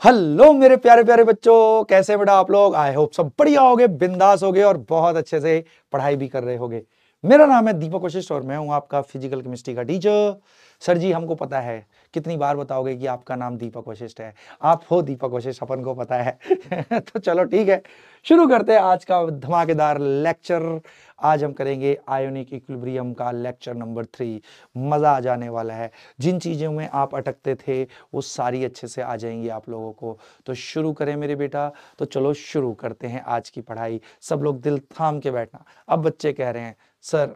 Hello मेरे प्यारे प्यारे बच्चों, कैसे बेटा आप लोग। आई होप सब बढ़िया होगे, बिंदास होगे और बहुत अच्छे से पढ़ाई भी कर रहे होगे। मेरा नाम है दीपक वशिष्ठ और मैं हूं आपका फिजिकल केमिस्ट्री का टीचर। सर जी, हमको पता है, कितनी बार बताओगे कि आपका नाम दीपक वशिष्ठ है। आप हो दीपक वशिष्ठ, अपन को पता है। तो चलो ठीक है, शुरू करते हैं आज का धमाकेदार लेक्चर। आज हम करेंगे आयोनिक इक्विलिब्रियम का लेक्चर नंबर 3। मजा आ जाने वाला है। जिन चीजों में आप अटकते थे वो सारी अच्छे से आ जाएंगी आप लोगों को। तो शुरू करें मेरे बेटा। तो चलो शुरू करते हैं आज की पढ़ाई। सब लोग दिल थाम के बैठना। अब बच्चे कह रहे हैं सर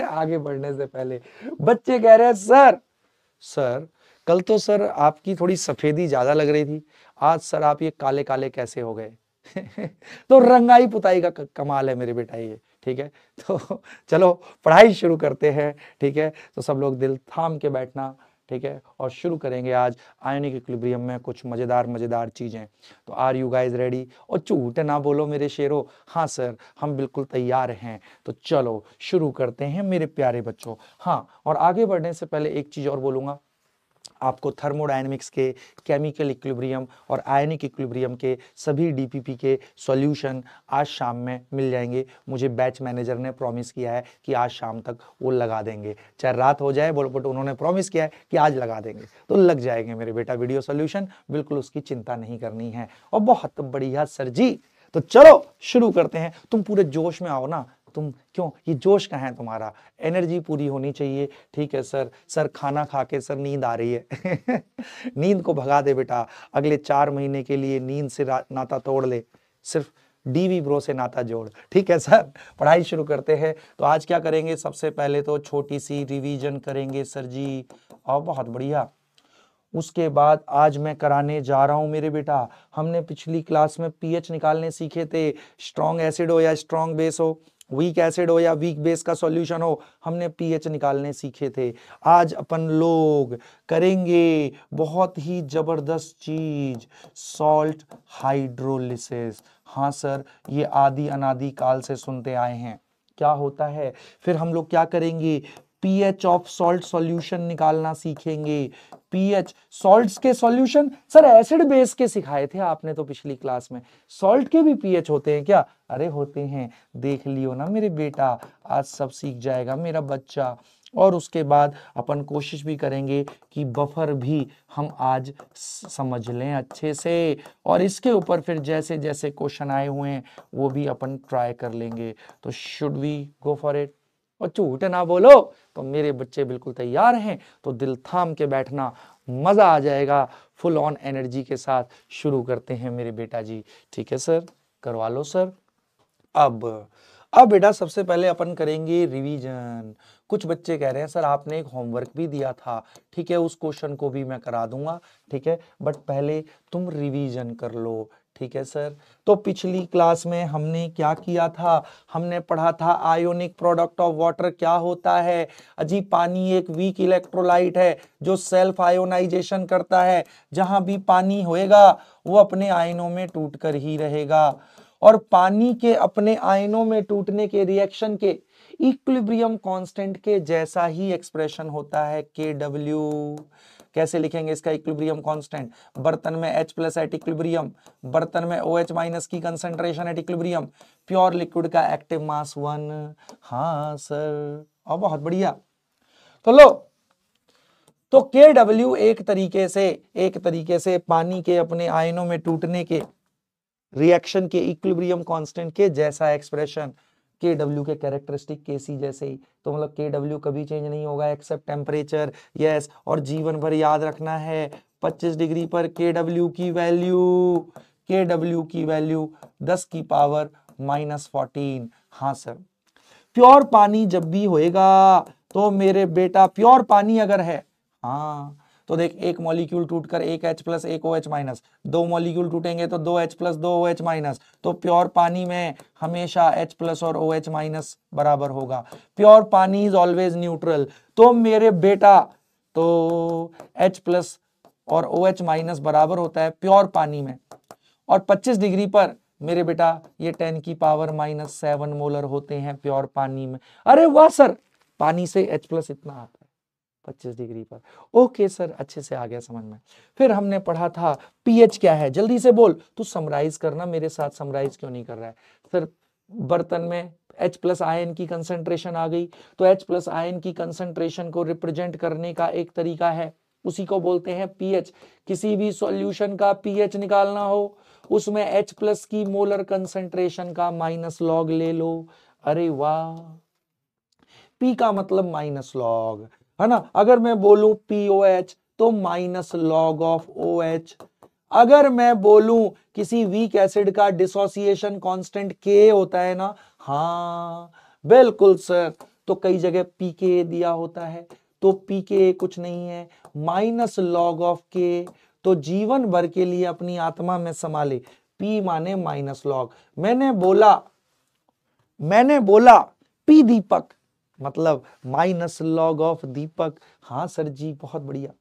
आगे बढ़ने से पहले बच्चे कह रहे हैं सर सर कल तो सर आपकी थोड़ी सफेदी ज्यादा लग रही थी, आज सर आप ये काले काले कैसे हो गए। तो रंगाई पुताई का कमाल है मेरे बेटा ये। ठीक है, तो चलो पढ़ाई शुरू करते हैं। ठीक है, तो सब लोग दिल थाम के बैठना। ठीक है, और शुरू करेंगे आज आयोनिक इक्विलिब्रियम में कुछ मजेदार मजेदार चीजें। तो आर यू गाइज रेडी? और झूठ ना बोलो मेरे शेरों। हाँ सर, हम बिल्कुल तैयार हैं। तो चलो शुरू करते हैं मेरे प्यारे बच्चों। हाँ, और आगे बढ़ने से पहले एक चीज और बोलूंगा। आपको थर्मोडायनेमिक्स के, केमिकल इक्विलिब्रियम और आयनिक इक्विलिब्रियम के सभी डीपीपी के सॉल्यूशन आज शाम में मिल जाएंगे। मुझे बैच मैनेजर ने प्रॉमिस किया है कि आज शाम तक वो लगा देंगे, चाहे रात हो जाए, बट उन्होंने प्रॉमिस किया है कि आज लगा देंगे, तो लग जाएंगे मेरे बेटा वीडियो सॉल्यूशन। बिल्कुल उसकी चिंता नहीं करनी है। और बहुत बढ़िया सर जी। तो चलो शुरू करते हैं। तुम पूरे जोश में आओ ना। तुम क्यों, ये जोश कहाँ है तुम्हारा? एनर्जी पूरी होनी चाहिए। ठीक है सर, सर खाना खा के सर नींद आ रही है। नींद को भगा दे बेटा। अगले 4 महीने के लिए नींद से नाता तोड़ ले, सिर्फ डीवी ब्रो से नाता जोड़। ठीक है सर, पढ़ाई शुरू करते हैं। तो आज क्या करेंगे, सबसे पहले तो छोटी सी रिवीजन करेंगे सर जी। और बहुत बढ़िया। उसके बाद आज मैं कराने जा रहा हूं मेरे बेटा, हमने पिछली क्लास में पीएच निकालने सीखे थे। स्ट्रॉन्ग एसिड हो या स्ट्रॉन्ग बेस हो, वीक एसिड हो या वीक बेस का सॉल्यूशन हो, हमने पीएच निकालने सीखे थे। आज अपन लोग करेंगे बहुत ही जबरदस्त चीज, सॉल्ट हाइड्रोलिसिस। हाँ सर, ये आदि अनादि काल से सुनते आए हैं। क्या होता है? फिर हम लोग क्या करेंगे, पीएच ऑफ सॉल्ट सॉल्यूशन निकालना सीखेंगे। पीएच सॉल्ट्स के सॉल्यूशन सर एसिड बेस के सिखाए थे आपने तो पिछली क्लास में। सॉल्ट के भी पीएच होते हैं क्या? अरे होते हैं, देख लियो ना मेरे बेटा, आज सब सीख जाएगा मेरा बच्चा। और उसके बाद अपन कोशिश भी करेंगे कि बफर भी हम आज समझ लें अच्छे से, और इसके ऊपर फिर जैसे जैसे क्वेश्चन आए हुए हैं वो भी अपन ट्राई कर लेंगे। तो should we go for it? और झूठ ना बोलो। तो मेरे बच्चे बिल्कुल तैयार हैं, तो दिल थाम के बैठना, मजा आ जाएगा। फुल ऑन एनर्जी के साथ शुरू करते हैं मेरे बेटा जी। ठीक है सर, करवा लो सर। अब बेटा सबसे पहले अपन करेंगे रिवीजन। कुछ बच्चे कह रहे हैं सर आपने एक होमवर्क भी दिया था। ठीक है, उस क्वेश्चन को भी मैं करा दूंगा। ठीक है, बट पहले तुम रिवीजन कर लो। ठीक है सर, तो पिछली क्लास में हमने क्या किया था, हमने पढ़ा था आयोनिक प्रोडक्ट ऑफ वाटर क्या होता है। अजी पानी एक वीक इलेक्ट्रोलाइट है जो सेल्फ आयोनाइजेशन करता है। जहां भी पानी होएगा वो अपने आयनों में टूट कर ही रहेगा। और पानी के अपने आयनों में टूटने के रिएक्शन के इक्विलिब्रियम कांस्टेंट के जैसा ही एक्सप्रेशन होता है KW। कैसे लिखेंगे इसका इक्विलिब्रियम कांस्टेंट? बर्तन में H प्लस एट इक्विलिब्रियम, बर्तन में OH माइनस की concentration at equilibrium, pure liquid का एक्टिव मास 1। हाँ सर, और बहुत बढ़िया। तो लो, तो KW एक तरीके से पानी के अपने आयनों में टूटने के रिएक्शन के इक्विलिब्रियम कांस्टेंट के जैसा एक्सप्रेशन, KW के कैरेक्टरिस्टिक KC जैसे ही। तो मतलब KW कभी चेंज नहीं होगा एक्सेप्ट टेम्परेचर। यस, और जीवन भर याद रखना है 25 डिग्री पर KW की वैल्यू 10 की पावर -14। हाँ सर, प्योर पानी जब भी होएगा तो मेरे बेटा, प्योर पानी अगर है, हाँ तो देख, एक मॉलिक्यूल टूटकर एक H प्लस एक OH माइनस, 2 मॉलिक्यूल टूटेंगे तो 2 H प्लस 2 OH माइनस। तो प्योर पानी में हमेशा H प्लस और OH माइनस बराबर होगा। प्योर पानी इज ऑलवेज न्यूट्रल। तो मेरे बेटा, तो H प्लस और OH माइनस बराबर होता है प्योर पानी में। और 25 डिग्री पर मेरे बेटा ये 10 की पावर -7 मोलर होते हैं प्योर पानी में। अरे वाह सर, पानी से H प्लस इतना आता है 25 डिग्री पर। ओके सर, अच्छे से आ गया समझ में। फिर हमने पढ़ा था पीएच क्या है, जल्दी से बोल, तू समराइज करना, मेरे साथ समराइज क्यों नहीं कर रहा है। सर बर्तन में H प्लस आयन की कंसंट्रेशन आ गई, तो H प्लस आयन की कंसंट्रेशन को रिप्रेजेंट करने का एक तरीका है, उसी को बोलते हैं पीएच। किसी भी सॉल्यूशन का पीएच निकालना हो, उसमें H प्लस की मोलर कंसंट्रेशन का माइनस लॉग ले लो। अरे वाह, P का मतलब माइनस लॉग है ना। अगर मैं बोलूं POH तो माइनस लॉग ऑफ OH। अगर मैं बोलूं किसी वीक एसिड का डिसोसिएशन कांस्टेंट K होता है ना, हाँ बिल्कुल सर, तो कई जगह PK दिया होता है, तो PK कुछ नहीं है माइनस लॉग ऑफ K। तो जीवन भर के लिए अपनी आत्मा में संभाले, P माने माइनस लॉग। मैंने बोला P दीपक मतलब माइनस लॉग ऑफ दीपक। हाँ सर जी, बहुत बढ़िया।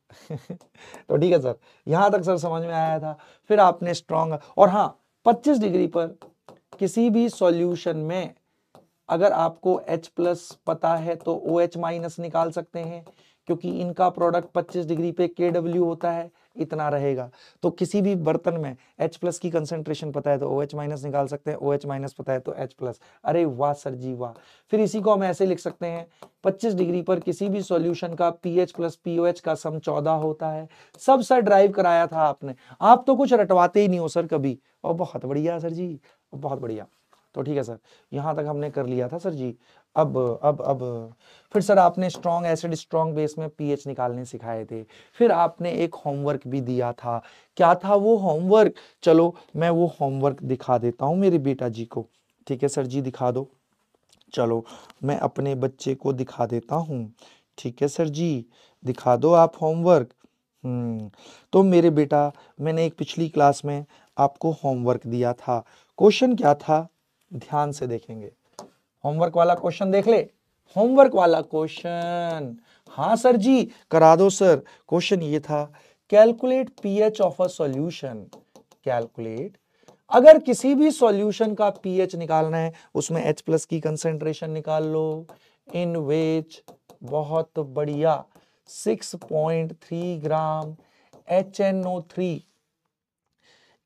तो ठीक है सर, यहां तक सर समझ में आया था। फिर आपने स्ट्रॉन्ग, और हाँ 25 डिग्री पर किसी भी सॉल्यूशन में अगर आपको H प्लस पता है तो OH माइनस निकाल सकते हैं, क्योंकि इनका प्रोडक्ट 25 डिग्री पे KW होता है, इतना रहेगा। तो किसी भी बर्तन में H प्लस की कंसंट्रेशन पता है तो OH माइनस निकाल सकते हैं, OH माइनस पता है तो H प्लस। अरे वाह सर जी वाह। फिर इसी को हम ऐसे लिख सकते हैं, 25 डिग्री पर किसी भी सॉल्यूशन का pH प्लस POH का सम 14 होता है। सब सर ड्राइव कराया था आपने, आप तो कुछ रटवाते ही नहीं हो सर कभी। और बहुत बढ़िया सर जी, बहुत बढ़िया। तो ठीक है सर, यहां तक हमने कर लिया था सर जी। अब फिर सर आपने स्ट्रॉन्ग एसिड स्ट्रॉन्ग बेस में पीएच निकालने सिखाए थे। फिर आपने एक होमवर्क भी दिया था, क्या था वो होमवर्क, चलो मैं वो होमवर्क दिखा देता हूं मेरे बेटा जी को। ठीक है सर जी, दिखा दो। चलो मैं अपने बच्चे को दिखा देता हूं। ठीक है सर जी, दिखा दो आप होमवर्क। तो मेरे बेटा, मैंने एक पिछली क्लास में आपको होमवर्क दिया था। क्वेश्चन क्या था, ध्यान से देखेंगे। होमवर्क वाला क्वेश्चन देख ले, होमवर्क वाला क्वेश्चन। हाँ सर जी, करा दो सर। क्वेश्चन ये था, calculate pH of a solution. Calculate, अगर किसी भी सॉल्यूशन का पीएच निकालना है, उसमें H प्लस की कंसंट्रेशन निकाल लो, इन विच, बहुत बढ़िया, 6.3 ग्राम HNO3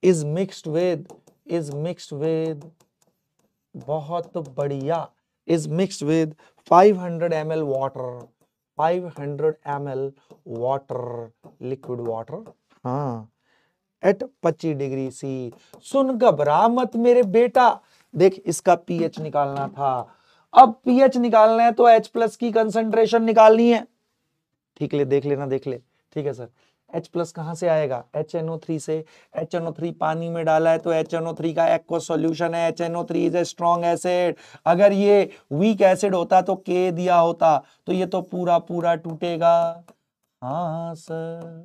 is mixed with, बहुत बढ़िया, is mixed with 500 ml water, 500 ml water, liquid water, हाँ, एट 25 डिग्री सी। सुन घबरा मत मेरे बेटा, देख इसका पीएच निकालना था। अब पीएच निकालना है तो H प्लस की कंसंट्रेशन निकालनी है। ठीक ले, देख लेना, देख ले। ठीक है सर, H प्लस कहां से आएगा, HNO3 से। HNO3 पानी में डाला है तो HNO3 का एक्वस सॉल्यूशन है, HNO3 is a strong acid. अगर ये वीक एसिड होता तो K दिया होता, तो ये तो पूरा पूरा टूटेगा। हाँ सर,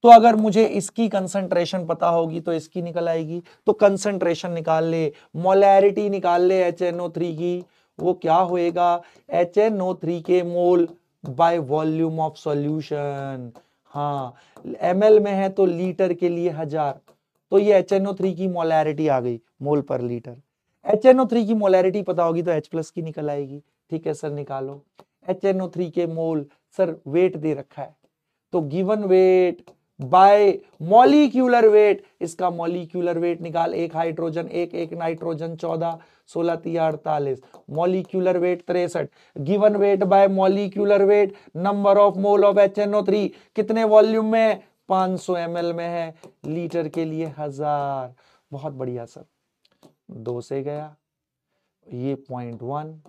तो अगर मुझे इसकी कंसंट्रेशन पता होगी तो इसकी निकल आएगी। तो कंसंट्रेशन निकाल ले, मोलैरिटी निकाल ले HNO3 की, वो क्या होएगा, HNO3 के मोल बाय वॉल्यूम ऑफ सॉल्यूशन। हाँ, ml में है तो लीटर के लिए 1000, तो ये HNO3 की मोलैरिटी आ गई, मोल पर लीटर। HNO3 की मोलैरिटी पता होगी तो H प्लस की निकल आएगी। ठीक है सर, निकालो HNO3 के मोल। सर वेट दे रखा है, तो given weight by molecular weight, इसका मॉलिक्यूलर वेट निकाल, एक हाइड्रोजन एक nitrogen 14, 16 3 48, molecular weight 63, given weight by molecular weight, number of mole of HNO3 कितने वॉल्यूम में, 500 ml में है, लीटर के लिए 1000। बहुत बढ़िया सर, 2 से गया, ये 0.1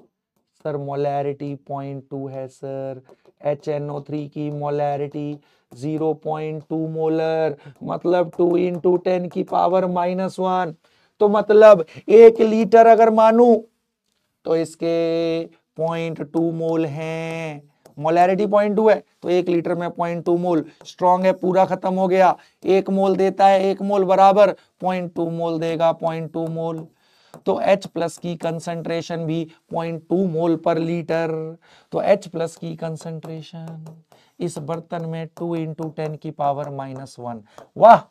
सर, मोलैरिटी 0.2 है सर। HNO3 की मोलैरिटी 0.2 मोलर, मतलब 2 इंटू 10 की पावर -1। तो मतलब 1 लीटर अगर मानू तो इसके 0.2 मोल हैं। मोलैरिटी 0.2 है तो 1 लीटर में 0.2 मोल। स्ट्रॉन्ग है, पूरा खत्म हो गया, 1 मोल देता है, 1 मोल बराबर 0.2 मोल देगा, 0.2 मोल। तो H प्लस की कंसंट्रेशन भी 0.2 मोल पर लीटर। तो H प्लस की कंसंट्रेशन इस बर्तन में 2 इंटू 10 की पावर -1। वाह,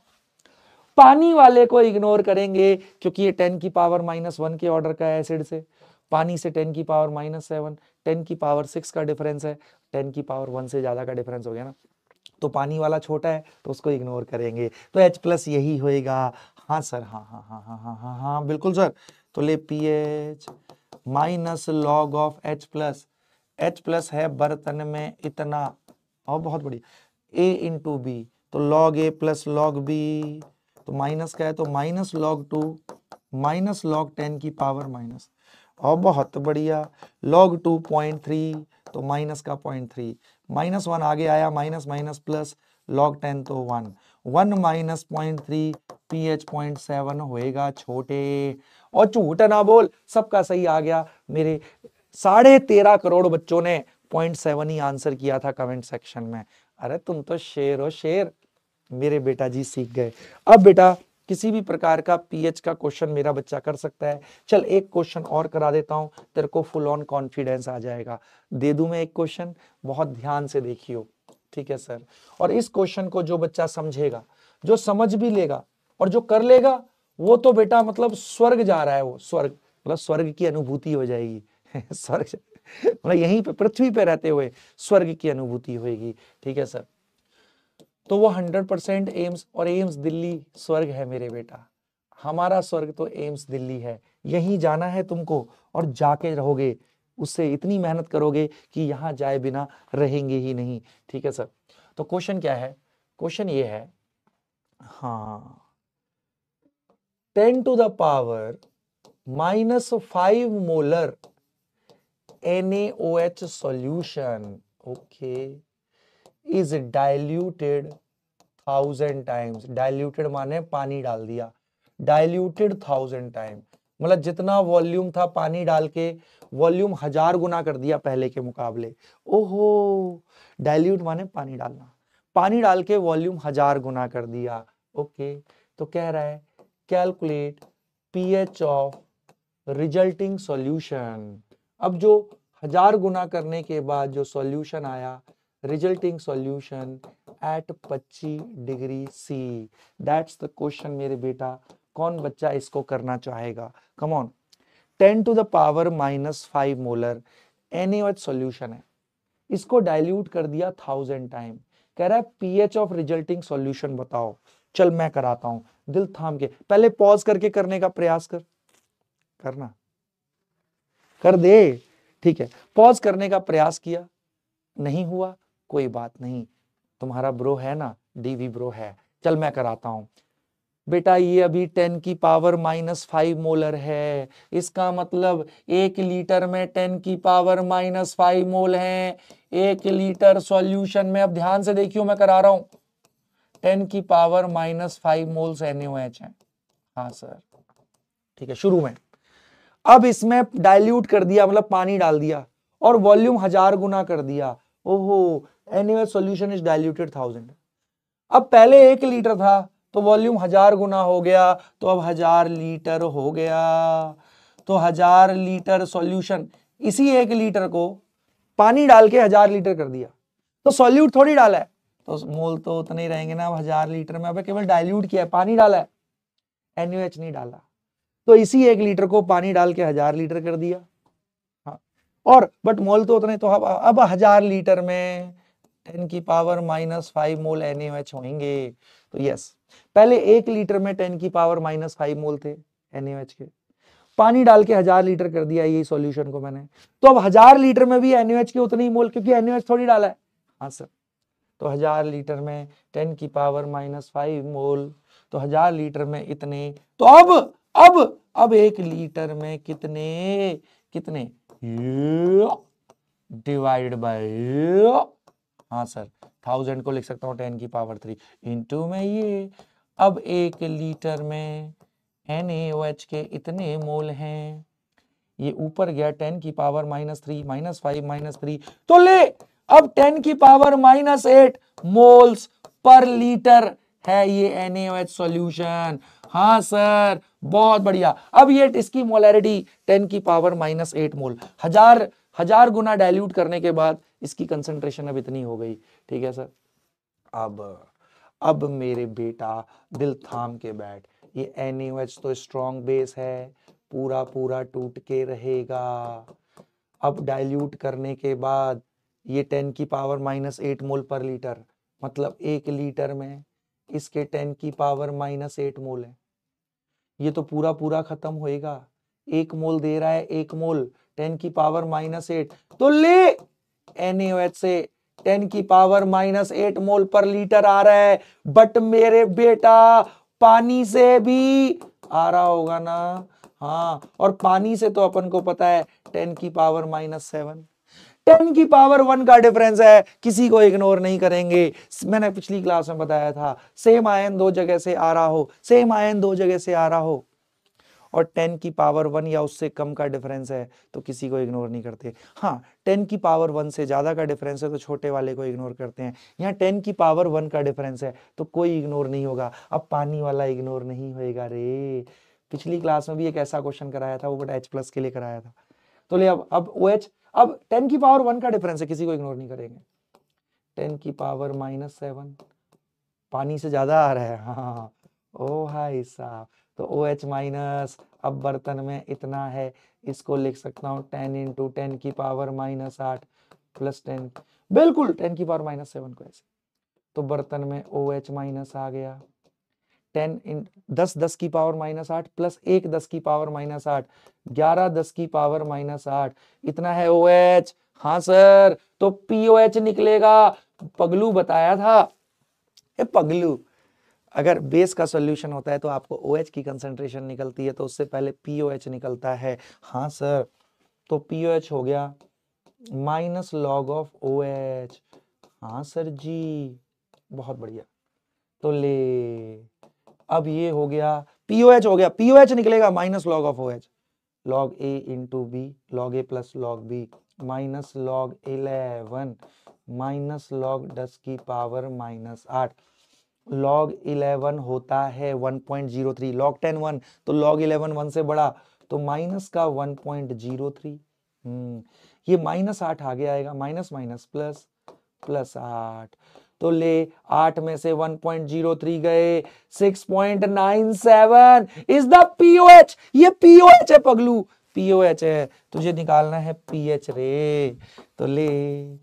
पानी वाले को इग्नोर करेंगे क्योंकि ये 10 की पावर -1 के ऑर्डर का है एसिड से। पानी से 10 की पावर -7, 10 की पावर 6 का डिफरेंस है, 10 की पावर 1 से ज़्यादा का डिफरेंस हो गया ना, तो पानी वाला छोटा है तो उसको इग्नोर करेंगे, तो H+ यही होएगा। हाँ सर, हाँ हाँ हाँ हाँ हाँ हाँ हाँ बिल्कुल सर। तो ले pH minus log of H+, H+ है बर्तन में इतना, और बहुत बढ़िया, A इंटू बी, तो log A plus log B, तो माइनस का है तो माइनस लॉग 2 माइनस लॉग 10 की पावर माइनस, और बहुत बढ़िया, लॉग 2.3 तो माइनस का 0.3, -1 आगे आया, माइनस माइनस प्लस, लॉग 10 तो 1, 1 माइनस 0.3 pH 0.7 होएगा छोटे। और झूठ ना बोल, सबका सही आ गया। मेरे 13.5 करोड़ बच्चों ने 0.7 ही आंसर किया था कमेंट सेक्शन में। अरे तुम तो शेर हो शेर, मेरे बेटा जी सीख गए। अब बेटा किसी भी प्रकार का पीएच का क्वेश्चन मेरा बच्चा कर सकता है। चल एक क्वेश्चन और करा देता हूं, तेरे को फुल ऑन कॉन्फिडेंस आ जाएगा। दे दूं मैं एक क्वेश्चन, बहुत ध्यान से देखियो, ठीक है सर। और इस क्वेश्चन को जो बच्चा समझेगा, जो समझ भी लेगा और जो कर लेगा, वो तो बेटा मतलब स्वर्ग जा रहा है, वो स्वर्ग, मतलब स्वर्ग की अनुभूति हो जाएगी स्वर्ग मतलब यहीं पे पृथ्वी पे रहते हुए स्वर्ग की अनुभूति होगी, ठीक है सर। तो वो 100% एम्स, और एम्स दिल्ली स्वर्ग है मेरे बेटा, हमारा स्वर्ग तो एम्स दिल्ली है। यहीं जाना है तुमको और जाके रहोगे, उससे इतनी मेहनत करोगे कि यहां जाए बिना रहेंगे ही नहीं, ठीक है सर। तो क्वेश्चन क्या है, क्वेश्चन ये है, हाँ, 10 to the power -5 molar NaOH solution, okay, is diluted 1000 times। Diluted माने पानी डाल दिया, डाइल्यूटेड 1000 टाइम, मतलब जितना वॉल्यूम था पानी डाल के वॉल्यूम 1000 गुना कर दिया पहले के मुकाबले। ओहो, डाइल्यूट माने पानी डालना, पानी डाल के वॉल्यूम 1000 गुना कर दिया। ओके, तो कह रहा है calculate pH of resulting solution. अब जो 1000 गुना करने के बाद जो सॉल्यूशन आया, resulting solution at 25 degree C, that's the question मेरे बेटा। कौन बच्चा इसको करना चाहेगा? Come on. 10 to the power -5 molar NaOH solution है, इसको डाइल्यूट कर दिया 1000 टाइम, कह रहा है पीएच ऑफ रिजल्टिंग सॉल्यूशन बताओ। चल मैं कराता हूं, दिल थाम के, पहले पॉज करके करने का प्रयास कर, करना, कर दे, ठीक है। पॉज करने का प्रयास किया, नहीं हुआ, कोई बात नहीं, तुम्हारा ब्रो है ना, डीवी ब्रो है। चल मैं कराता हूं बेटा, ये अभी 10 की पावर -5 मोलर है, इसका मतलब 1 लीटर में 10 की पावर -5 मोल है। 1 लीटर सॉल्यूशन में, अब ध्यान से देखियो मैं करा रहा हूं, 10 की पावर -5 मोल्स NaOH है। हाँ सर, ठीक है। शुरू में अब इसमें डाइल्यूट कर दिया, मतलब पानी डाल दिया, और वॉल्यूम 1000 गुना कर दिया। ओहो, NaOH सॉल्यूशन इज डाइल्यूटेड 1000। अब पहले 1 लीटर था तो वॉल्यूम 1000 गुना हो गया, तो अब 1000 लीटर हो गया। तो 1000 लीटर सॉल्यूशन, इसी 1 लीटर को पानी डाल के 1000 लीटर कर दिया, तो सॉल्यूट थोड़ी डाला है, तो मोल तो उतने ही रहेंगे ना। अब 1000 लीटर में अब केवल डाइल्यूट किया है, पानी डाला है, NaOH नहीं डाला, तो इसी 1 लीटर को पानी डाल के 1000 लीटर कर दिया। हाँ, और बट मोल तो उतने, तो अब 1000 लीटर में 10 की पावर -5 मोल NaOH होंगे। तो यस, पहले 1 लीटर में 10 की पावर -5 मोल थे NaOH के, पानी डाल के 1000 लीटर कर दिया यही सॉल्यूशन को मैंने, तो अब 1000 लीटर में भी NaOH के उतने ही मोल, क्योंकि NaOH थोड़ी डाला है। हाँ सर, तो 1000 लीटर में 10 की पावर -5 मोल, तो 1000 लीटर में इतने, तो अब 1 लीटर में कितने, कितने डिवाइड बाय, हाँ सर, 1000 को लिख सकता हूँ 10 की पावर 3 इंटू में ये। अब 1 लीटर में NaOH के इतने मोल हैं, ये ऊपर गया 10 की पावर -3 -5 -3, तो ले अब 10 की पावर -8 मोल्स पर लीटर है ये NaOH सॉल्यूशन। हाँ सर, बहुत बढ़िया। अब ये इसकी मोलैरिटी 10 की पावर -8 मोल, 1000 गुना डाइल्यूट करने के बाद इसकी कंसंट्रेशन अब इतनी हो गई, ठीक है सर। अब मेरे बेटा दिल थाम के बैठ, ये NaOH तो स्ट्रॉन्ग बेस है, पूरा पूरा टूट के रहेगा। अब डाइल्यूट करने के बाद ये 10 की पावर -8 मोल पर लीटर, मतलब 1 लीटर में इसके 10 की पावर -8 मोल है। ये तो पूरा पूरा खत्म होएगा। 1 मोल दे रहा है, 1 मोल 10 की पावर -8, तो ले NaOH से 10 की पावर -8 मोल पर लीटर आ रहा है। बट मेरे बेटा पानी से भी आ रहा होगा ना। हाँ, और पानी से तो अपन को पता है 10 की पावर -7, 10 की पावर 1 का डिफरेंस है, किसी को इग्नोर नहीं करेंगे। मैंने पिछली क्लास में बताया था, सेम आयन दो जगह से आ रहा हो, सेम आयन दो जगह से आ रहा हो और 10 की पावर 1 या उससे कम का डिफरेंस है तो किसी को इग्नोर नहीं करते। हाँ, 10 की पावर 1 से ज्यादा का डिफरेंस है तो छोटे वाले को इग्नोर करते हैं। यहाँ 10 की पावर 1 का डिफरेंस है तो कोई इग्नोर नहीं होगा। अब पानी वाला इग्नोर नहीं होएगा रे। पिछली क्लास में भी एक ऐसा क्वेश्चन कराया था, वो बट H+ के लिए कराया था। तो ले अब OH, अब 10 की पावर 1 का डिफरेंस है, किसी को इग्नोर नहीं करेंगे। 10 की पावर -7 पानी से ज्यादा आ रहा है। हाँ, ओ भाई साहब, तो OH माइनस, अब बर्तन में इतना है, इसको लिख सकता हूं 10 × 10 की पावर -8 प्लस 10, बिल्कुल 10 की पावर -7 को ऐसे, तो बर्तन में OH माइनस आ गया। 10 की पावर -8 प्लस 1 10 की पावर -8, 11 10 की पावर -8, इतना है OH। हाँ सर, तो POH निकलेगा। पगलू बताया था, पगलू, अगर बेस का सॉल्यूशन होता है तो आपको OH की कंसंट्रेशन निकलती है, तो उससे पहले POH निकलता है। हाँ सर, तो POH हो गया -log(OH). हाँ सर जी, बहुत बढ़िया। तो ले, अब ये हो गया POH हो गया, POH निकलेगा -log(OH), log A × B, log A + log B, -log 11 -log 10 की पावर -8, log 11 होता है 1.03, log 10 1, तो log 11 1 से बड़ा, तो माइनस का 1.03। ये -8 आगे आएगा, माइनस माइनस प्लस, +8, तो ले 8 में से 1.03 गए, 6.97 इज द POH। ये POH है पगलू, POH है, तुझे निकालना है pH रे। तो ले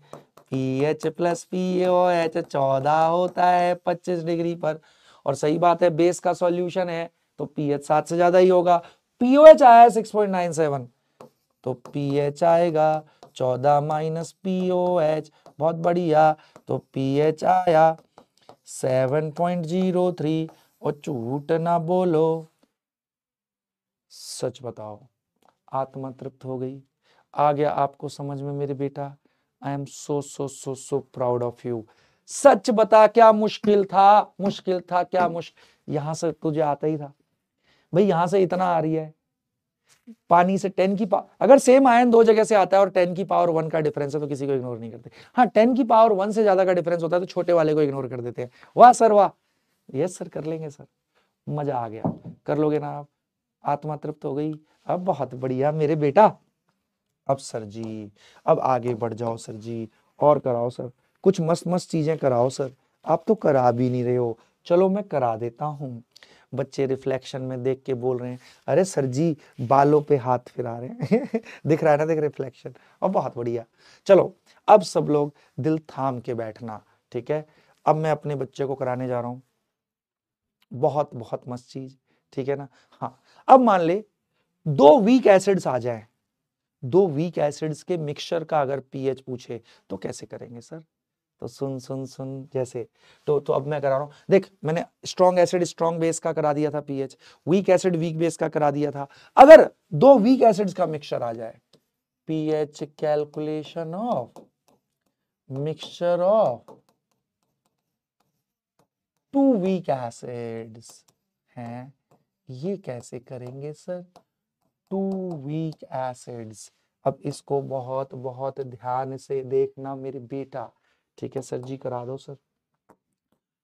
pH + POH 14 होता है 25 डिग्री पर, और सही बात है, बेस का सॉल्यूशन है तो pH 7 से ज्यादा ही होगा। POH आया है 6.97, तो pH आएगा 14 - POH, बहुत बढ़िया, तो pH आया 7.03। और झूठ ना बोलो, सच बताओ, आत्मा तृप्त हो गई? आ गया आपको समझ में मेरे बेटा? I am so proud of you. सच बता, क्या मुश्किल था? मुश्किल था क्या? मुश्किल यहां से तुझे आता ही था भाई, यहां से इतना आ रही है, पानी से 10 की पावर, अगर सेम आयन दो जगह से आता है और 10 की पावर 1 का डिफरेंस है तो किसी को इग्नोर नहीं करते। हाँ, 10 की पावर 1 से ज्यादा का डिफरेंस होता है तो छोटे वाले को इग्नोर कर देते हैं। वाह सर वाह, यस सर, कर लेंगे सर, मजा आ गया, कर लोगे ना आप? आत्मा तृप्त हो गई? अब बहुत बढ़िया मेरे बेटा। अब सर जी, अब आगे बढ़ जाओ सर जी, और कराओ सर, कुछ मस्त मस्त चीजें कराओ सर, आप तो करा भी नहीं रहे हो। चलो मैं करा देता हूँ। बच्चे रिफ्लेक्शन में देख के बोल रहे हैं, अरे सर जी बालों पे हाथ फिरा रहे हैं दिख रहा है ना, देख रिफ्लेक्शन, और बहुत बढ़िया। चलो अब सब लोग दिल थाम के बैठना, ठीक है? अब मैं अपने बच्चे को कराने जा रहा हूँ बहुत बहुत मस्त चीज, ठीक है ना? हाँ, अब मान ले 2 वीक एसिड्स आ जाएं, 2 वीक एसिड्स के मिक्सचर का अगर पीएच पूछे तो कैसे करेंगे सर? तो सुन सुन सुन, जैसे तो अब मैं करा रहा हूं, देख, मैंने स्ट्रॉन्ग एसिड स्ट्रॉन्ग बेस का करा दिया था pH, weak acid weak base का करा दिया था। अगर 2 वीक एसिड्स का मिक्सचर आ जाए, pH calculation of mixture of 2 weak acids हैं, ये कैसे करेंगे सर? 2 वीक एसिड्स, अब इसको बहुत बहुत ध्यान से देखना मेरे बेटा, ठीक है सर जी, करा दो सर।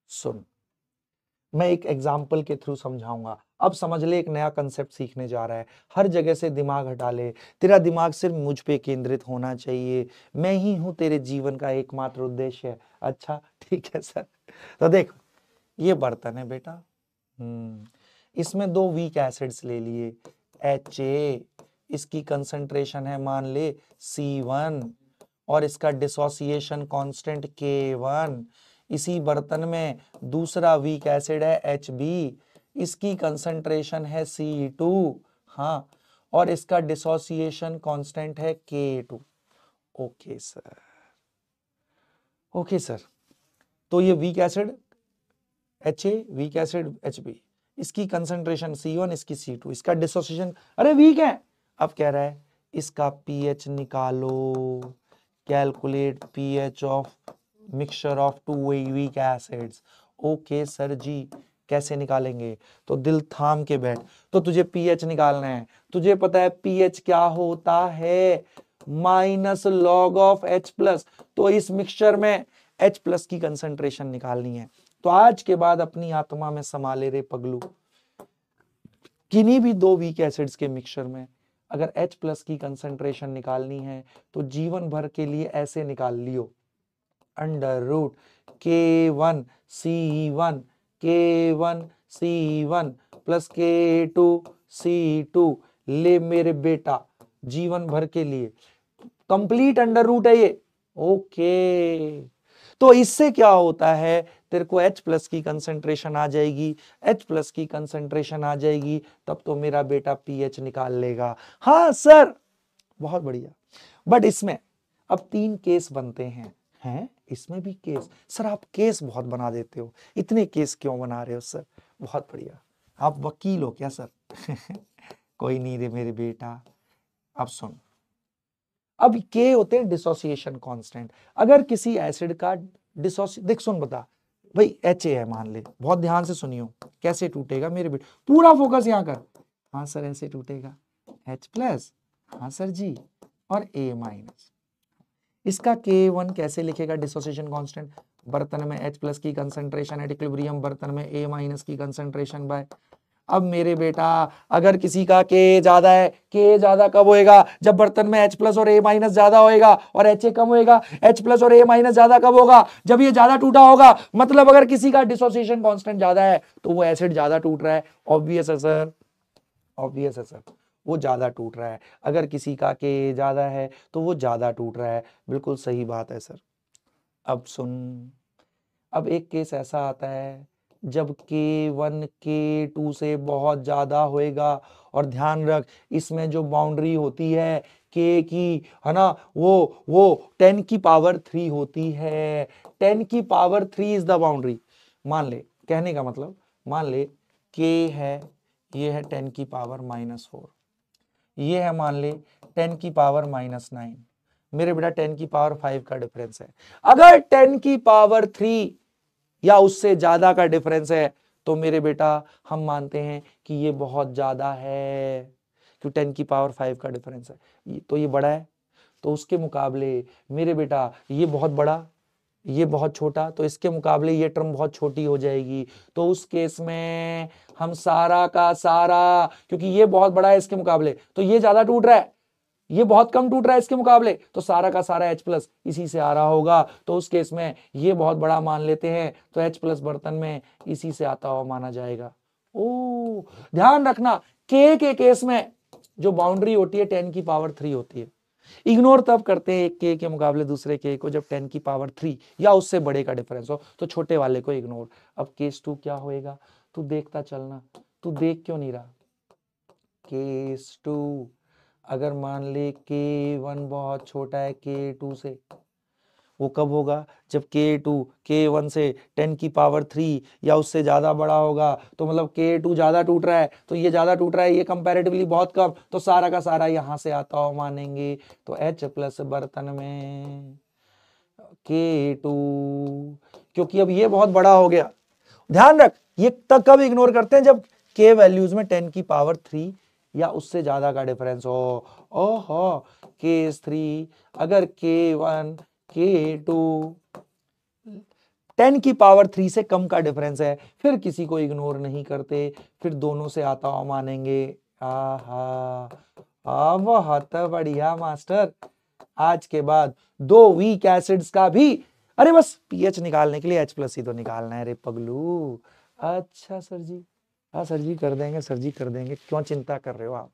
सुन, मैं एक एग्जाम्पल के थ्रू समझाऊंगा, अब समझ ले, एक नया कंसेप्ट सीखने जा रहा है, हर जगह से दिमाग हटा ले, तेरा दिमाग सिर्फ मुझ पे केंद्रित होना चाहिए, मैं ही हूं तेरे जीवन का एकमात्र उद्देश्य। अच्छा ठीक है सर। तो देख, ये बर्तन है बेटा, इसमें 2 वीक एसिड्स ले लिए, HA, इसकी कंसंट्रेशन है मान ले C1 और इसका डिसोसिएशन कांस्टेंट K1। इसी बर्तन में दूसरा वीक एसिड है HB, इसकी कंसंट्रेशन है C2, हाँ, और इसका डिसोसिएशन कांस्टेंट है K2। Okay sir, okay sir. तो ये weak acid HA, weak acid HB, इसकी कंसंट्रेशन C1, इसकी C2, इसका डिसोसिएशन, अरे वीक है। अब कह रहा है इसका pH निकालो, calculate pH of mixture of two weak acids. Okay sir ji, कैसे निकालेंगे? तो दिल थाम के बैठ। तो तुझे pH निकालना है, तुझे पता है pH क्या होता है, माइनस लॉग ऑफ H+। तो इस मिक्सचर में H+ की कंसंट्रेशन निकालनी है। तो आज के बाद अपनी आत्मा में संभाले रे पगलू, किन्हीं भी दो वीक एसिड्स के मिक्सचर में अगर H+ की कंसंट्रेशन निकालनी है तो जीवन भर के लिए ऐसे निकाल लियो, under root K1 C1 plus K2 C2। ले मेरे बेटा, जीवन भर के लिए कंप्लीट अंडर रूट है ये। ओके, तो इससे क्या होता है, तेरे को H+ की कंसंट्रेशन आ जाएगी, H+ की कंसंट्रेशन आ जाएगी, तब तो मेरा बेटा pH निकाल लेगा। हाँ सर, बहुत बढ़िया। बट इसमें अब 3 केस बनते हैं इसमें भी केस। सर आप केस बहुत बना देते हो, इतने केस क्यों बना रहे हो सर? बहुत बढ़िया, आप वकील हो क्या सर? कोई नहीं रे मेरे बेटा। अब सुन, अब के होते हैं डिसोसिएशन कांस्टेंट। अगर किसी एसिड का देख सुन बता भाई, HA है मान ले, बहुत ध्यान से सुनियो, कैसे टूटेगा मेरे बेटे, पूरा फोकस यहां कर। हाँ सर ऐसे टूटेगा, H+, हाँ सर जी, और A-। इसका K1 कैसे लिखेगा डिसोसिएशन कांस्टेंट? बर्तन में H+ की कंसंट्रेशन एट इक्विलिब्रियम, बर्तन में A- की कंसंट्रेशन बाय। अब मेरे बेटा अगर किसी का K ज्यादा है, K ज्यादा कब होएगा? जब बर्तन में H+ और A- ज्यादा होएगा, और HA कम होएगा। H+ और A- ज्यादा कब होगा? जब ये ज्यादा टूटा होगा। मतलब अगर किसी का डिसोसिएशन कांस्टेंट ज्यादा है तो वो एसिड ज्यादा टूट रहा है। ऑब्वियस है सर, ऑब्वियस है सर, वो ज्यादा टूट रहा है। अगर किसी का K ज्यादा है तो वो ज्यादा टूट रहा है। बिल्कुल सही बात है सर। अब सुन, अब एक केस ऐसा आता है जब K1 K2 से बहुत ज्यादा होएगा, और ध्यान रख इसमें जो बाउंड्री होती है K की, है ना, वो 10⁻³ होती है। 10⁻³ इज द बाउंड्री। मान ले, कहने का मतलब, मान ले K है, ये है 10⁻⁻4, ये है मान ले 10⁻⁻9। मेरे बेटा 10⁵ का डिफरेंस है। अगर 10⁻³ या उससे ज्यादा का डिफरेंस है तो मेरे बेटा हम मानते हैं कि ये बहुत ज्यादा है, क्यों 10⁵ का डिफरेंस है, तो ये बड़ा है। तो उसके मुकाबले मेरे बेटा ये बहुत बड़ा, ये बहुत छोटा, तो इसके मुकाबले ये टर्म बहुत छोटी हो जाएगी। तो उस केस में हम सारा का सारा, क्योंकि ये बहुत बड़ा है इसके मुकाबले, तो ये ज्यादा टूट रहा है, ये बहुत कम टूट रहा है इसके मुकाबले, तो सारा का सारा H+ इसी से आ रहा होगा। तो उस केस में ये बहुत बड़ा मान लेते हैं, तो H+ बर्तन में इसी से आता हुआ माना जाएगा। ओ, ध्यान रखना, K के केस में जो बाउंड्री होती है 10⁻³ होती है। इग्नोर तब करते हैं एक K के मुकाबले दूसरे K को जब 10⁻³ या उससे बड़े का डिफरेंस हो, तो छोटे वाले को इग्नोर। अब केस 2 क्या होएगा, तू देखता चलना, तू देख क्यों नहीं रहा? केस 2, अगर मान ले K1 बहुत छोटा है K2 से, वो कब होगा? जब K2 K1 से 10⁻³ या उससे ज्यादा बड़ा होगा। तो मतलब K2 ज्यादा टूट रहा है, तो ये ज्यादा टूट रहा है, ये कंपैरेटिवली बहुत कम, तो सारा का सारा यहां से आता हो मानेंगे। तो H+ बर्तन में K2, क्योंकि अब ये बहुत बड़ा हो गया। ध्यान रख, ये तक कब इग्नोर करते हैं? जब K वैल्यूज में 10⁻³ या उससे ज्यादा का डिफरेंस हो। ओहो, केस 3, अगर K1 K2 10⁻³ से कम का डिफरेंस है, फिर किसी को इग्नोर नहीं करते, फिर दोनों से आता हुआ मानेंगे। आहा, बहुत बढ़िया मास्टर। आज के बाद दो वीक एसिड्स का भी, अरे बस pH निकालने के लिए H+ ही तो निकालना है रे पगलू। अच्छा सर जी, हाँ सर जी कर देंगे, सर जी कर देंगे, क्यों चिंता कर रहे हो आप?